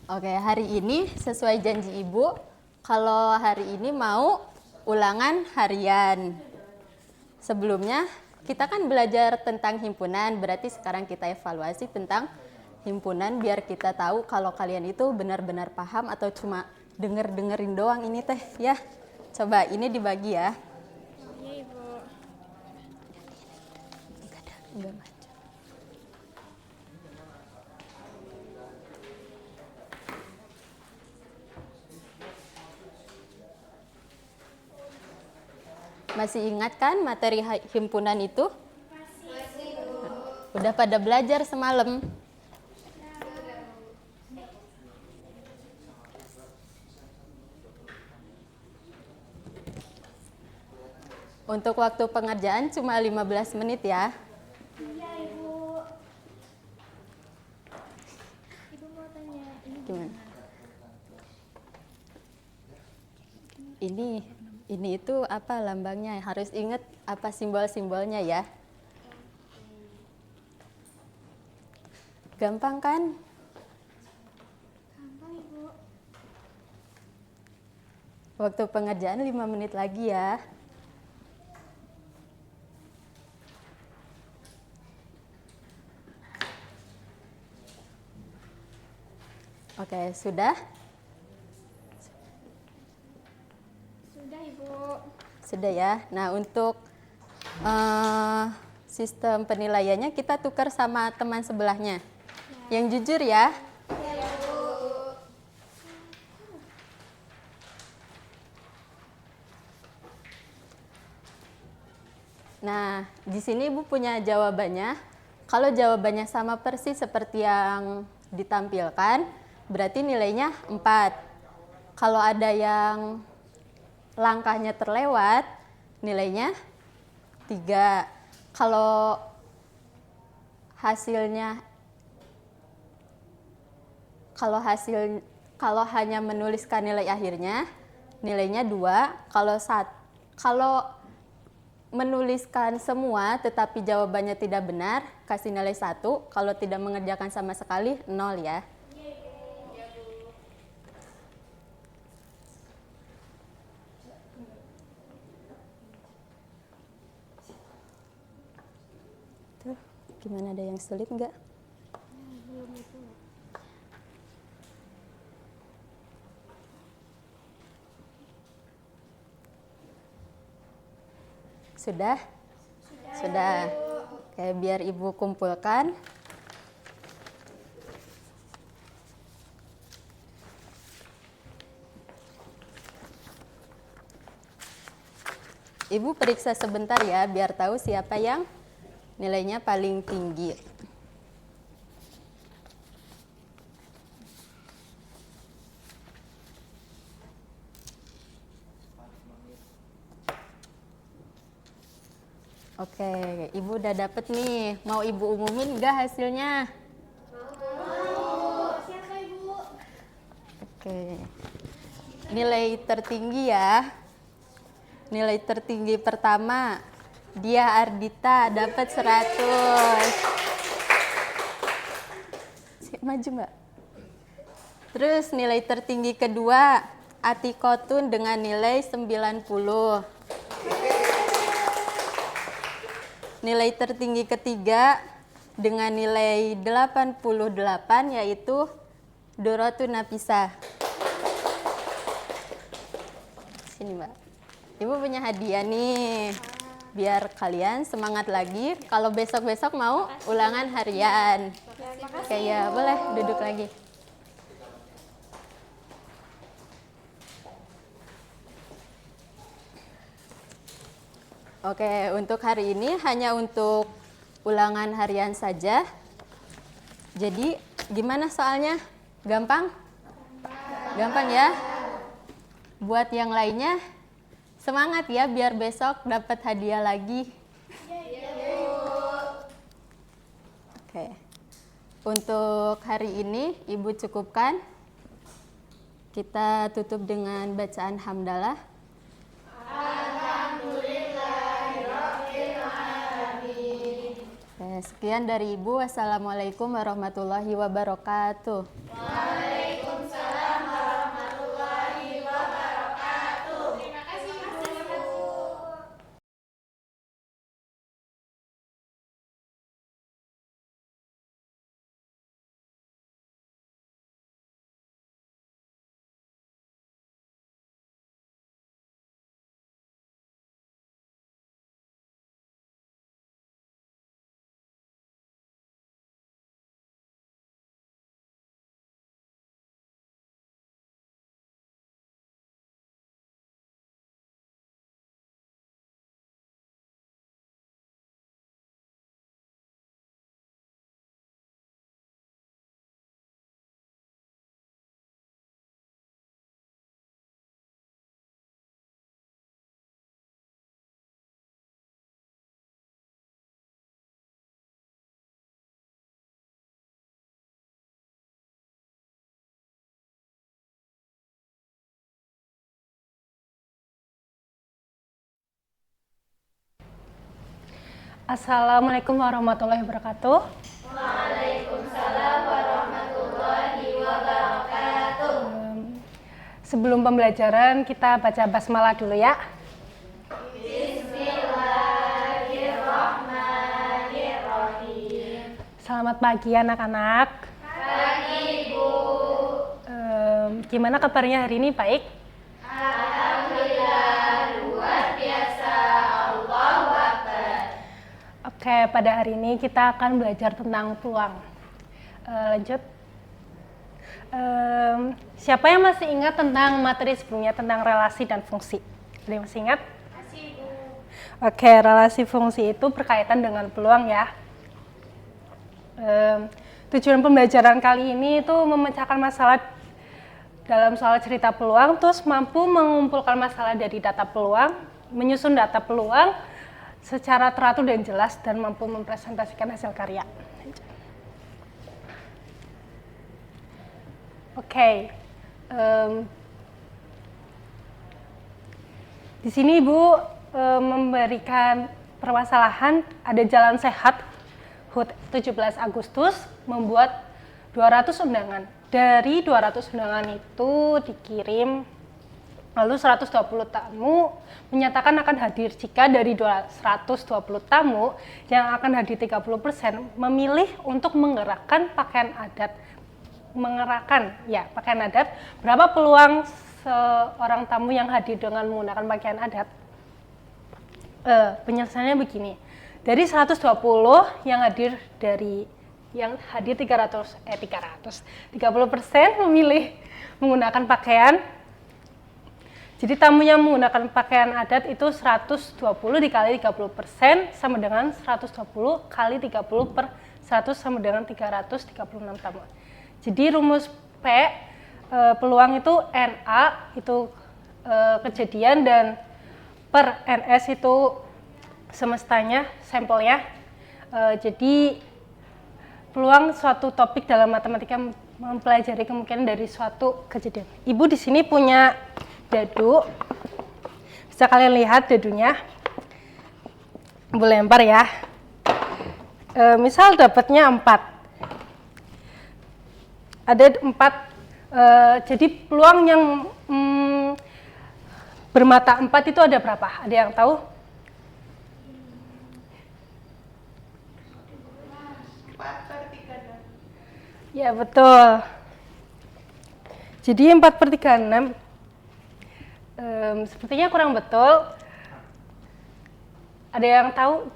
Oke, hari ini sesuai janji Ibu, kalau hari ini mau ulangan harian. Sebelumnya kita kan belajar tentang himpunan, berarti sekarang kita evaluasi tentang himpunan biar kita tahu kalau kalian itu benar-benar paham atau cuma dengerin doang ini teh ya. Coba ini dibagi ya. Iya, Ibu. Udah maju. Masih ingat kan materi himpunan itu? Masih, Bu. Udah pada belajar semalam? Untuk waktu pengerjaan cuma 15 menit ya. Iya, Ibu. Ibu mau tanya ini Gimana? Ini itu apa lambangnya? Harus ingat apa simbol-simbolnya ya. Gampang kan? gampang, Ibu. Waktu pengerjaan 5 menit lagi ya. Oke, sudah? Sudah, Ibu. Sudah ya. Nah, untuk sistem penilaiannya kita tukar sama teman sebelahnya. Yang jujur ya. Nah, di sini Ibu punya jawabannya. Kalau jawabannya sama persis seperti yang ditampilkan, berarti nilainya 4. Kalau ada yang langkahnya terlewat, nilainya 3. Kalau kalau hanya menuliskan nilai akhirnya, nilainya 2. Kalau menuliskan semua tetapi jawabannya tidak benar, kasih nilai 1. Kalau tidak mengerjakan sama sekali, 0 ya. Tuh, gimana, ada yang sulit nggak? Sudah? Sudah. Oke, biar Ibu kumpulkan. Ibu periksa sebentar ya, biar tahu siapa yang nilainya paling tinggi. Oke, Ibu udah dapet nih. Mau Ibu umumin nggak hasilnya? Mau. Siapa Ibu? Oke. Nilai tertinggi ya. Nilai tertinggi pertama, Dia Ardita dapat 100. Maju Mbak. Terus nilai tertinggi kedua, Atikotun dengan nilai 90. Nilai tertinggi ketiga dengan nilai 88 yaitu Dorotun Nafisa. Sini Mbak. Ibu punya hadiah nih. Biar kalian semangat lagi kalau besok-besok mau ulangan harian. Oke ya, boleh duduk lagi. Oke, untuk hari ini hanya untuk ulangan harian saja. Jadi, gimana soalnya? Gampang? Gampang ya? Buat yang lainnya, semangat ya biar besok dapat hadiah lagi. Oke. Untuk hari ini, Ibu cukupkan. Kita tutup dengan bacaan hamdalah. Sekian dari Ibu. Wassalamualaikum warahmatullahi wabarakatuh. Waalaikumsalam warahmatullahi wabarakatuh. Terima kasih Bu. Assalamualaikum warahmatullahi wabarakatuh. Waalaikumsalam warahmatullahi wabarakatuh. Sebelum pembelajaran kita baca basmalah dulu ya. Bismillahirrahmanirrahim. Selamat pagi anak-anak. Pagi Ibu. Gimana kabarnya hari ini, baik? Alhamdulillah, luar biasa. Allahu Akbar. Oke, pada hari ini kita akan belajar tentang peluang. Lanjut. Siapa yang masih ingat tentang materi sebelumnya tentang relasi dan fungsi? Ada yang masih ingat? Masih Ibu. Oke, relasi fungsi itu berkaitan dengan peluang ya. Tujuan pembelajaran kali ini itu memecahkan masalah dalam soal cerita peluang, terus mampu mengumpulkan masalah dari data peluang, menyusun data peluang secara teratur dan jelas, dan mampu mempresentasikan hasil karya. Oke, di sini Ibu memberikan permasalahan ada jalan sehat HUT 17 Agustus membuat 200 undangan. Dari 200 undangan itu dikirim, lalu 120 tamu menyatakan akan hadir. Jika dari 120 tamu yang akan hadir 30% memilih untuk menggerakkan pakaian adat, pakaian adat, berapa peluang seorang tamu yang hadir dengan menggunakan pakaian adat? Penyelesaiannya begini. Dari 120 yang hadir 30% memilih menggunakan pakaian. Jadi tamu yang menggunakan pakaian adat itu 120 dikali 30% sama dengan 120 kali 30 per 100 sama dengan 336 tamu. Jadi rumus P, peluang itu NA itu kejadian, dan per NS itu semestanya, sampelnya. Jadi peluang suatu topik dalam matematika mempelajari kemungkinan dari suatu kejadian. Ibu di sini punya dadu, bisa kalian lihat dadunya. Ibu lempar ya. Misal dapatnya 4. Ada 4, jadi peluang yang bermata 4 itu ada berapa? Ada yang tahu? Ya, betul. Jadi 4/36 sepertinya kurang betul. Ada yang tahu?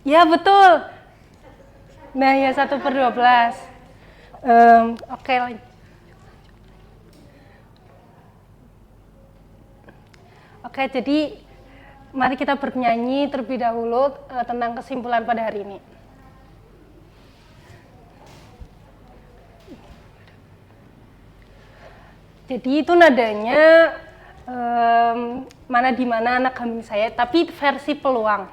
Ya, betul. Nah, ya 1/12. Oke, lanjut. Oke, jadi mari kita bernyanyi terlebih dahulu tentang kesimpulan pada hari ini. Jadi itu nadanya mana di mana anak kambing saya, tapi versi peluang.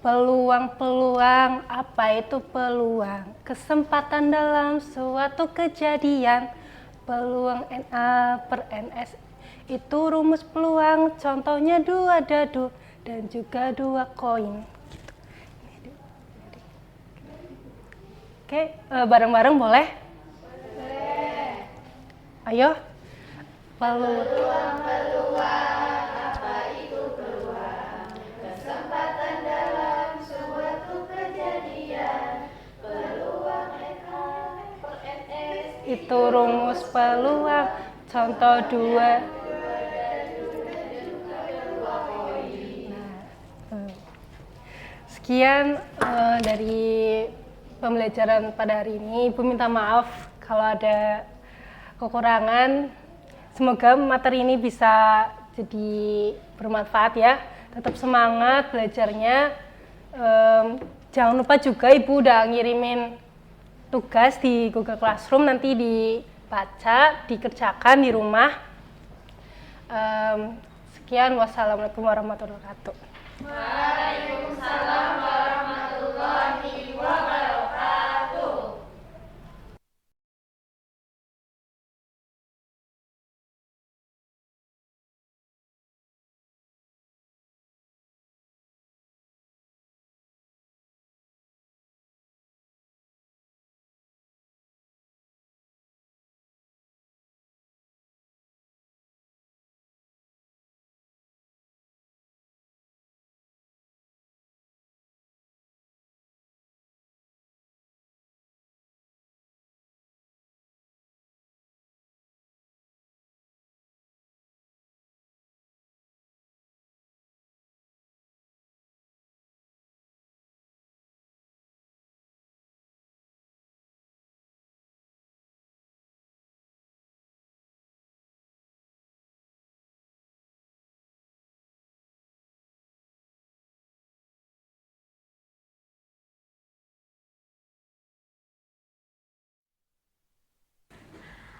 Peluang-peluang, apa itu peluang? Kesempatan dalam suatu kejadian. Peluang NA per NS itu rumus peluang, contohnya 2 dadu dan juga 2 koin. Gitu. Oke, bareng-bareng boleh? Boleh. Ayo. Peluang-peluang, apa itu peluang? Kesempatan dalam suatu kejadian. Peluang NA per NS itu rumus peluang, contoh 2. Sekian dari pembelajaran pada hari ini. Ibu minta maaf kalau ada kekurangan. Semoga materi ini bisa jadi bermanfaat ya. Tetap semangat belajarnya. Jangan lupa juga Ibu udah ngirimin tugas di Google Classroom, nanti dibaca, dikerjakan di rumah. Sekian, wassalamualaikum warahmatullahi wabarakatuh. Waalaikumsalam warahmatullahi wabarakatuh.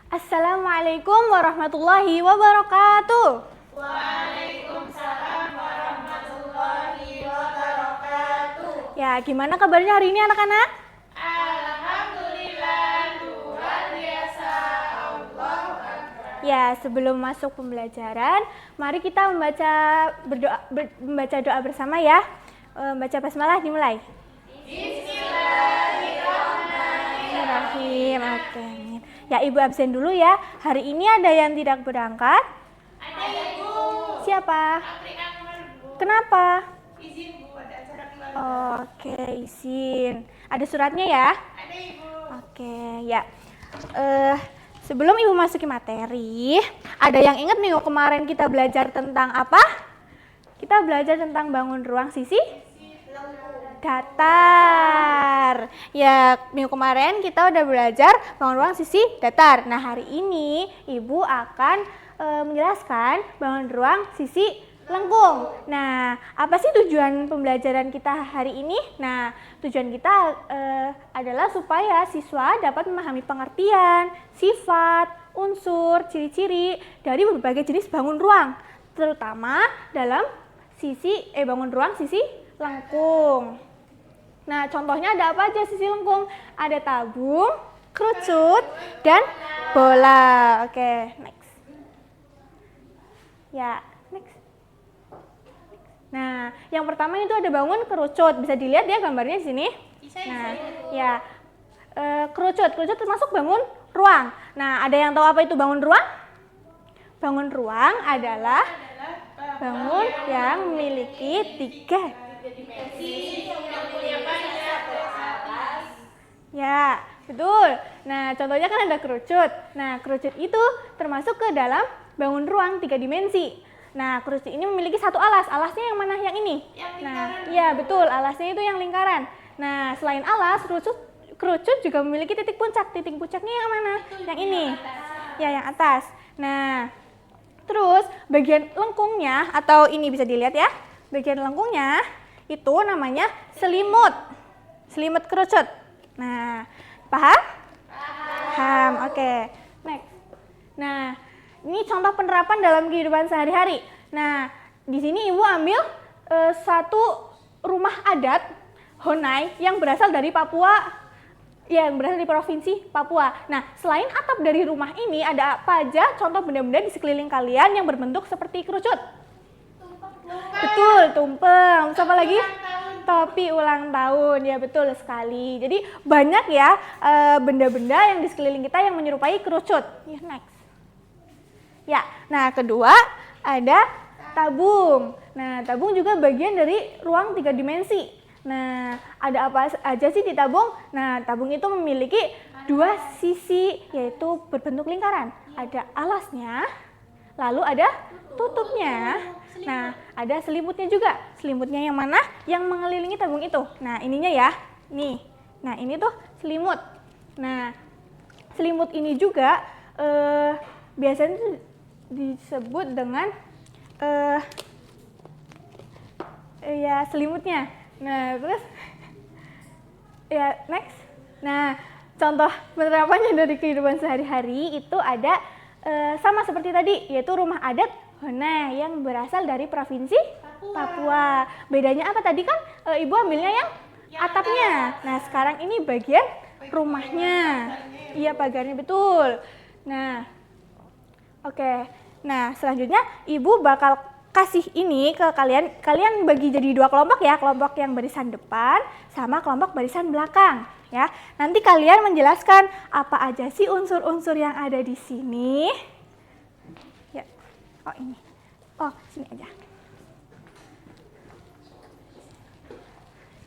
Assalamualaikum warahmatullahi wabarakatuh. Ya, gimana kabarnya hari ini anak-anak? Alhamdulillah, luar biasa. Ya, sebelum masuk pembelajaran, mari kita membaca doa bersama ya. Baca basmalah dimulai. Bismillahirrahmanirrahim. Oke. Ya, Ibu absen dulu ya. Hari ini ada yang tidak berangkat? Ada, Ibu. Siapa? Kenapa? Izin, Bu, ada acara keluarga. Oke, izin. Ada suratnya ya? Ada, Ibu. Oke, ya. Sebelum Ibu masuki materi, ada yang ingat minggu kemarin kita belajar tentang apa? Kita belajar tentang bangun ruang sisi datar. Ya, minggu kemarin kita udah belajar bangun ruang sisi datar. Nah, hari ini Ibu akan menjelaskan bangun ruang sisi lengkung. Nah, apa sih tujuan pembelajaran kita hari ini? Nah, tujuan kita adalah supaya siswa dapat memahami pengertian, sifat, unsur, ciri-ciri dari berbagai jenis bangun ruang, terutama dalam bangun ruang sisi lengkung. Nah, contohnya ada apa aja sisi lengkung? Ada tabung, kerucut, dan bola. Oke, next. Ya, next. Nah, yang pertama itu ada bangun kerucut. Bisa dilihat ya gambarnya di sini. Nah, ya, kerucut termasuk bangun ruang. Nah, ada yang tahu apa itu bangun ruang? Bangun ruang adalah bangun yang memiliki 3 dimensi yang punya panjang ke atas. Ya, betul. Nah, contohnya kan ada kerucut. Nah, kerucut itu termasuk ke dalam bangun ruang 3 dimensi. Nah, kerucut ini memiliki satu alas. Alasnya yang mana? Yang ini? Yang lingkaran. Nah, iya betul. Alasnya itu yang lingkaran. Nah, selain alas, kerucut juga memiliki titik puncak. Titik puncaknya yang mana? Yang ini. Ya, yang atas. Nah, terus bagian lengkungnya atau ini bisa dilihat ya. Bagian lengkungnya itu namanya selimut. Selimut kerucut. Nah, paham? Paham. Oke. Next. Nah, ini contoh penerapan dalam kehidupan sehari-hari. Nah, di sini Ibu ambil satu rumah adat Honai yang berasal dari Papua, yang berasal dari provinsi Papua. Nah, selain atap dari rumah ini, ada apa aja contoh benda-benda di sekeliling kalian yang berbentuk seperti kerucut? Betul, tumpeng. Siapa lagi? Topi ulang tahun. Ya, betul sekali. Jadi banyak ya benda-benda yang di sekeliling kita yang menyerupai kerucut. Ya, next. Ya, nah kedua ada tabung. Nah, tabung juga bagian dari ruang 3 dimensi. Nah, ada apa aja sih di tabung? Nah, tabung itu memiliki 2 sisi, yaitu berbentuk lingkaran. Ada alasnya, lalu ada tutupnya. Nah, ada selimutnya juga. Selimutnya yang mana? Yang mengelilingi tabung itu. Nah, ininya ya. Nih. Nah, ini tuh selimut. Nah, selimut ini juga biasanya disebut dengan ya selimutnya. Nah, terus ya next. Nah, contoh penerapannya dari kehidupan sehari-hari itu ada sama seperti tadi, yaitu rumah adat Honai yang berasal dari provinsi Papua. Bedanya apa tadi kan Ibu ambilnya yang atapnya. Nah, sekarang ini bagian rumahnya. Iya, pagarnya betul. Nah, oke. Nah, selanjutnya Ibu bakal kasih ini ke kalian. Kalian bagi jadi 2 kelompok ya. Kelompok yang barisan depan sama kelompok barisan belakang ya. Nanti kalian menjelaskan apa aja sih unsur-unsur yang ada di sini. Ya. Oh, ini. Oh, sini aja.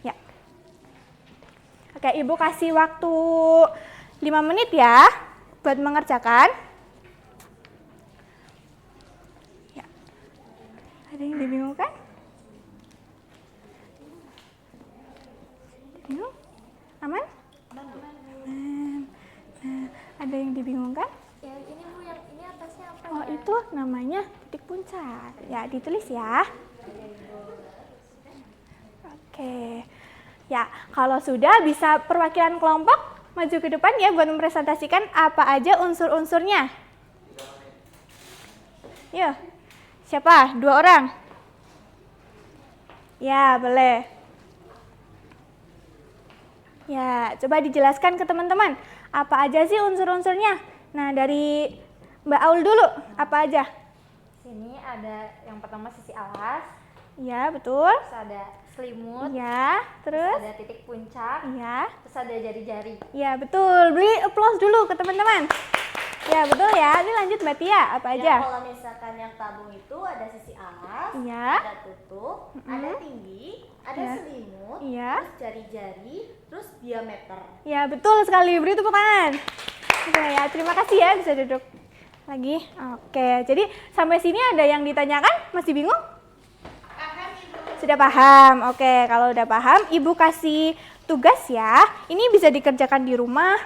Ya. Oke, Ibu kasih waktu 5 menit ya buat mengerjakan. Ada yang dibingungkan? Bingung? Aman? Aman. Nah, ada yang dibingungkan? Yang ini Bu, yang ini atasnya apa? Oh, itu namanya titik puncak. Ya, ditulis ya. Oke. Ya, kalau sudah bisa perwakilan kelompok maju ke depan ya buat mempresentasikan apa aja unsur-unsurnya. Yuk, siapa? 2 orang? Ya, boleh. Ya, coba dijelaskan ke teman-teman. Apa aja sih unsur-unsurnya? Nah, dari Mbak Aul dulu, apa aja? Sini ada yang pertama sisi alas, Ya, betul. terus ada selimut, Ya, terus? ada titik puncak, Ya. terus ada jari-jari. Ya, betul. Beri applause dulu ke teman-teman. Ya, betul ya. Ini lanjut Mbak Tia, apa aja? Kalau misalkan yang tabung itu ada sisi alas, Ya. ada tutup, ada tinggi, ada Ya. selimut, Iya. terus jari-jari, terus diameter. Ya, betul sekali. Beri tepuk tangan. Oke ya, terima kasih ya. Bisa duduk lagi. Oke, jadi sampai sini ada yang ditanyakan? Masih bingung? Sudah paham. Oke, kalau udah paham, Ibu kasih tugas ya. Ini bisa dikerjakan di rumah.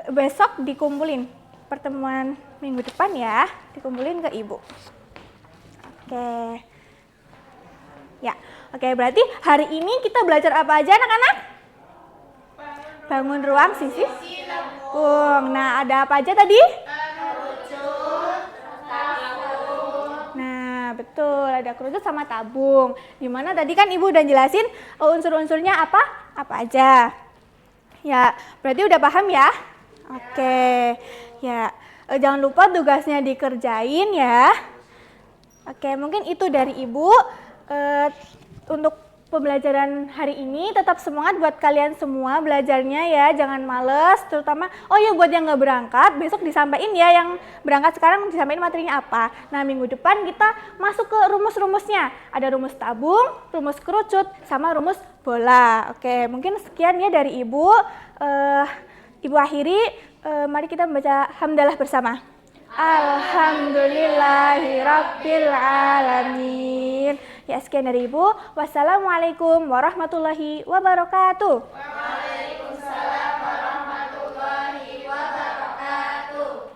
Besok dikumpulin. Pertemuan minggu depan ya, dikumpulin ke Ibu. Oke. Ya, oke, berarti hari ini kita belajar apa aja anak-anak? Bangun ruang sisi tabung. Nah, ada apa aja tadi? Nah, betul, ada kerucut sama tabung. Dimana tadi kan Ibu udah jelasin unsur-unsurnya apa? Apa aja. Ya, berarti udah paham ya? Oke. Ya, jangan lupa tugasnya dikerjain ya. Oke, mungkin itu dari Ibu. Untuk pembelajaran hari ini tetap semangat buat kalian semua belajarnya ya, jangan males, terutama oh ya buat yang nggak berangkat besok disampaikan ya, yang berangkat sekarang disampaikan materinya apa. Nah, minggu depan kita masuk ke rumus-rumusnya, ada rumus tabung, rumus kerucut, sama rumus bola. Oke, mungkin sekian ya dari Ibu. Ibu akhiri, mari kita membaca hamdalah bersama. Alhamdulillahirabbil alamin. Ya, sekian dari Ibu. Wassalamualaikum warahmatullahi wabarakatuh. Waalaikumsalam warahmatullahi wabarakatuh.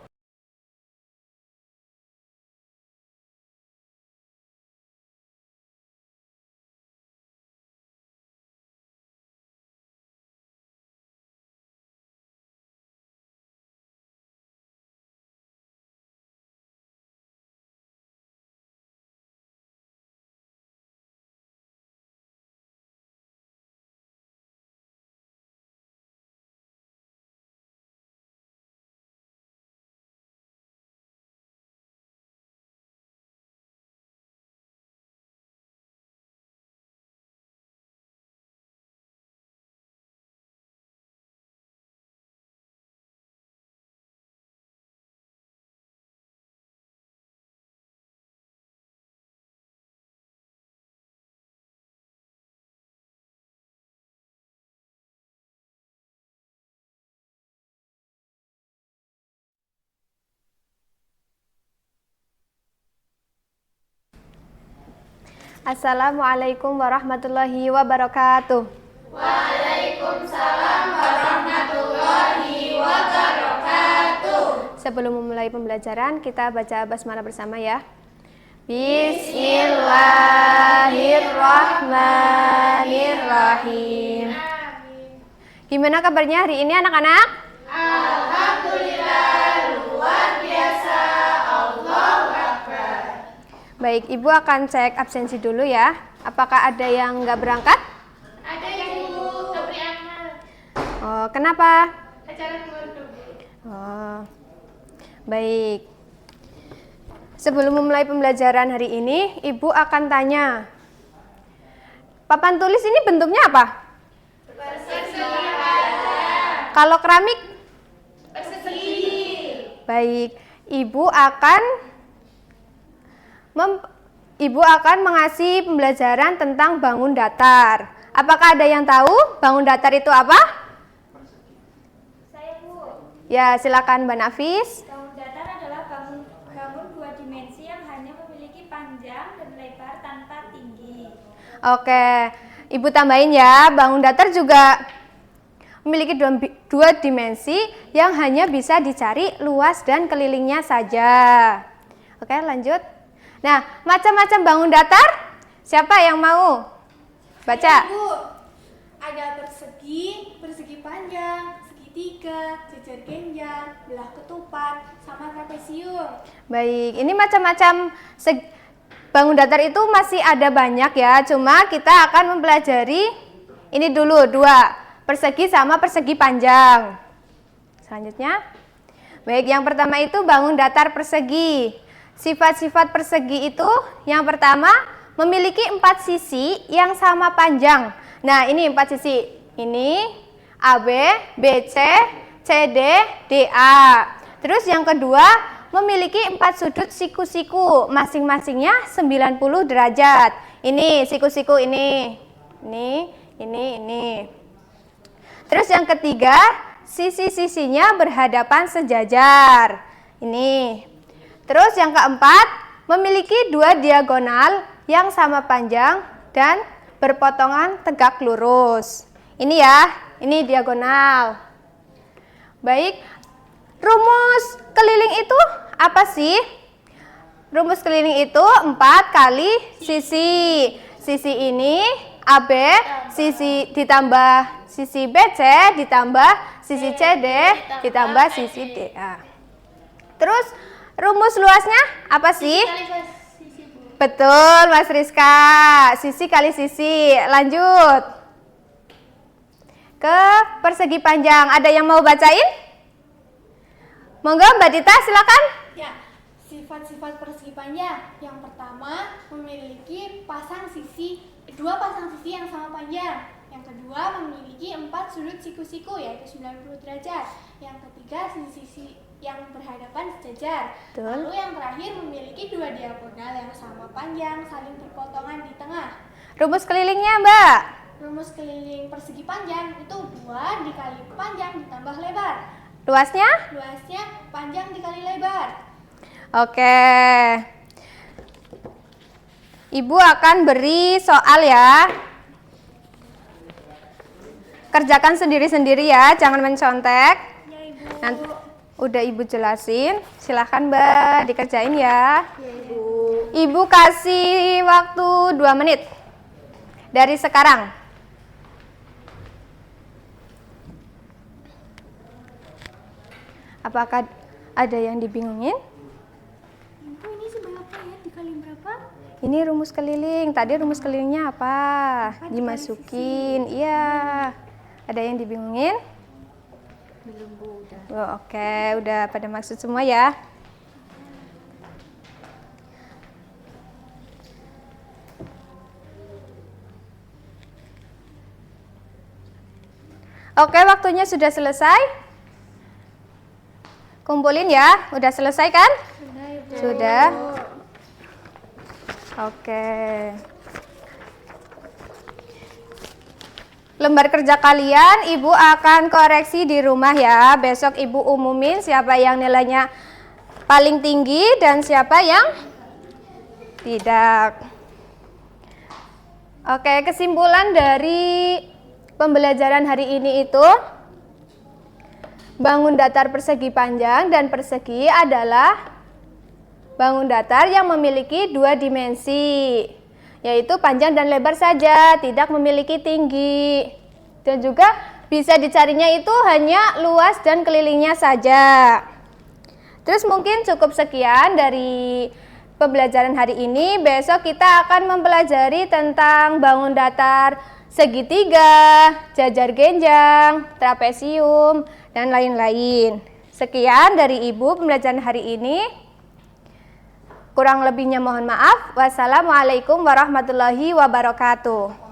Assalamualaikum warahmatullahi wabarakatuh. Sebelum memulai pembelajaran, kita baca basmalah bersama ya. Bismillahirrahmanirrahim. Gimana kabarnya hari ini anak-anak? Alhamdulillah, luar biasa. Allahu Akbar. Baik, Ibu akan cek absensi dulu ya. Apakah ada yang nggak berangkat? Ada Ibu, Febri Amal. Oh, kenapa? Acara keluarga. Oh, baik. Sebelum memulai pembelajaran hari ini, Ibu akan tanya. Papan tulis ini bentuknya apa? Persegi. Kalau keramik? Persegi. Baik. Ibu akan mengasih pembelajaran tentang bangun datar. Apakah ada yang tahu bangun datar itu apa? Saya Bu. Ya, silakan Mbak Nafis. Bangun datar adalah bangun dua dimensi yang hanya memiliki panjang dan lebar tanpa tinggi. Oke, Ibu tambahin ya, bangun datar juga memiliki dua dimensi yang hanya bisa dicari luas dan kelilingnya saja. Oke, lanjut. Nah, macam-macam bangun datar, siapa yang mau baca? Bu, ada persegi, persegi panjang, persegi segitiga, jajar genjang, belah ketupat, sama trapesium. Baik, ini macam-macam bangun datar itu masih ada banyak ya, cuma kita akan mempelajari ini dulu, 2, persegi sama persegi panjang. Selanjutnya, baik, yang pertama itu bangun datar persegi. Sifat-sifat persegi itu yang pertama memiliki 4 sisi yang sama panjang. Nah, ini 4 sisi. Ini AB, BC, CD, DA. Terus yang kedua memiliki 4 sudut siku-siku, masing-masingnya 90 derajat. Ini siku-siku ini. Terus yang ketiga, sisi-sisinya berhadapan sejajar. Ini. Terus yang keempat, memiliki 2 diagonal yang sama panjang dan berpotongan tegak lurus. Ini ya, ini diagonal. Baik, rumus keliling itu apa sih? Rumus keliling itu 4 kali sisi. Sisi ini AB, sisi ditambah sisi BC, ditambah sisi CD, ditambah sisi DA. Terus rumus luasnya apa sih? Betul, Mas Rizka. Sisi kali sisi. Lanjut ke persegi panjang. Ada yang mau bacain? Monggo Mbak Dita, silakan. Ya, sifat-sifat persegi panjang. Yang pertama, memiliki 2 pasang sisi yang sama panjang. Yang kedua, memiliki 4 sudut siku-siku yaitu 90 derajat. Yang ketiga, sisi-sisi yang berhadapan sejajar. Betul. Lalu yang terakhir memiliki 2 diagonal yang sama panjang saling berpotongan di tengah. Rumus kelilingnya, Mbak. Rumus keliling persegi panjang itu 2 dikali panjang ditambah lebar. Luasnya? Luasnya panjang dikali lebar. Oke. Ibu akan beri soal ya. Kerjakan sendiri-sendiri ya, jangan mencontek. Ya, Ibu. Nanti udah Ibu jelasin, silahkan Mbak dikerjain ya. Ibu kasih waktu 2 menit dari sekarang. Apakah ada yang dibingungin? Ibu, ini seberapa ya? Dikali berapa? Ini rumus keliling. Tadi rumus kelilingnya apa? Dimasukin. Iya. Ada yang dibingungin? Belum, Bu. Udah. Oh, oke, udah pada maksud semua ya. Oke, waktunya sudah selesai. Kumpulin ya. Udah selesai kan? Sudah, Ibu. Sudah. Oke. Lembar kerja kalian Ibu akan koreksi di rumah ya. Besok Ibu umumin siapa yang nilainya paling tinggi dan siapa yang tidak. Oke, kesimpulan dari pembelajaran hari ini itu bangun datar persegi panjang dan persegi adalah bangun datar yang memiliki 2 dimensi, yaitu panjang dan lebar saja, tidak memiliki tinggi. Dan juga bisa dicarinya itu hanya luas dan kelilingnya saja. Terus mungkin cukup sekian dari pembelajaran hari ini. Besok kita akan mempelajari tentang bangun datar segitiga, jajar genjang, trapesium, dan lain-lain. Sekian dari Ibu pembelajaran hari ini. Kurang lebihnya mohon maaf. Wassalamualaikum warahmatullahi wabarakatuh.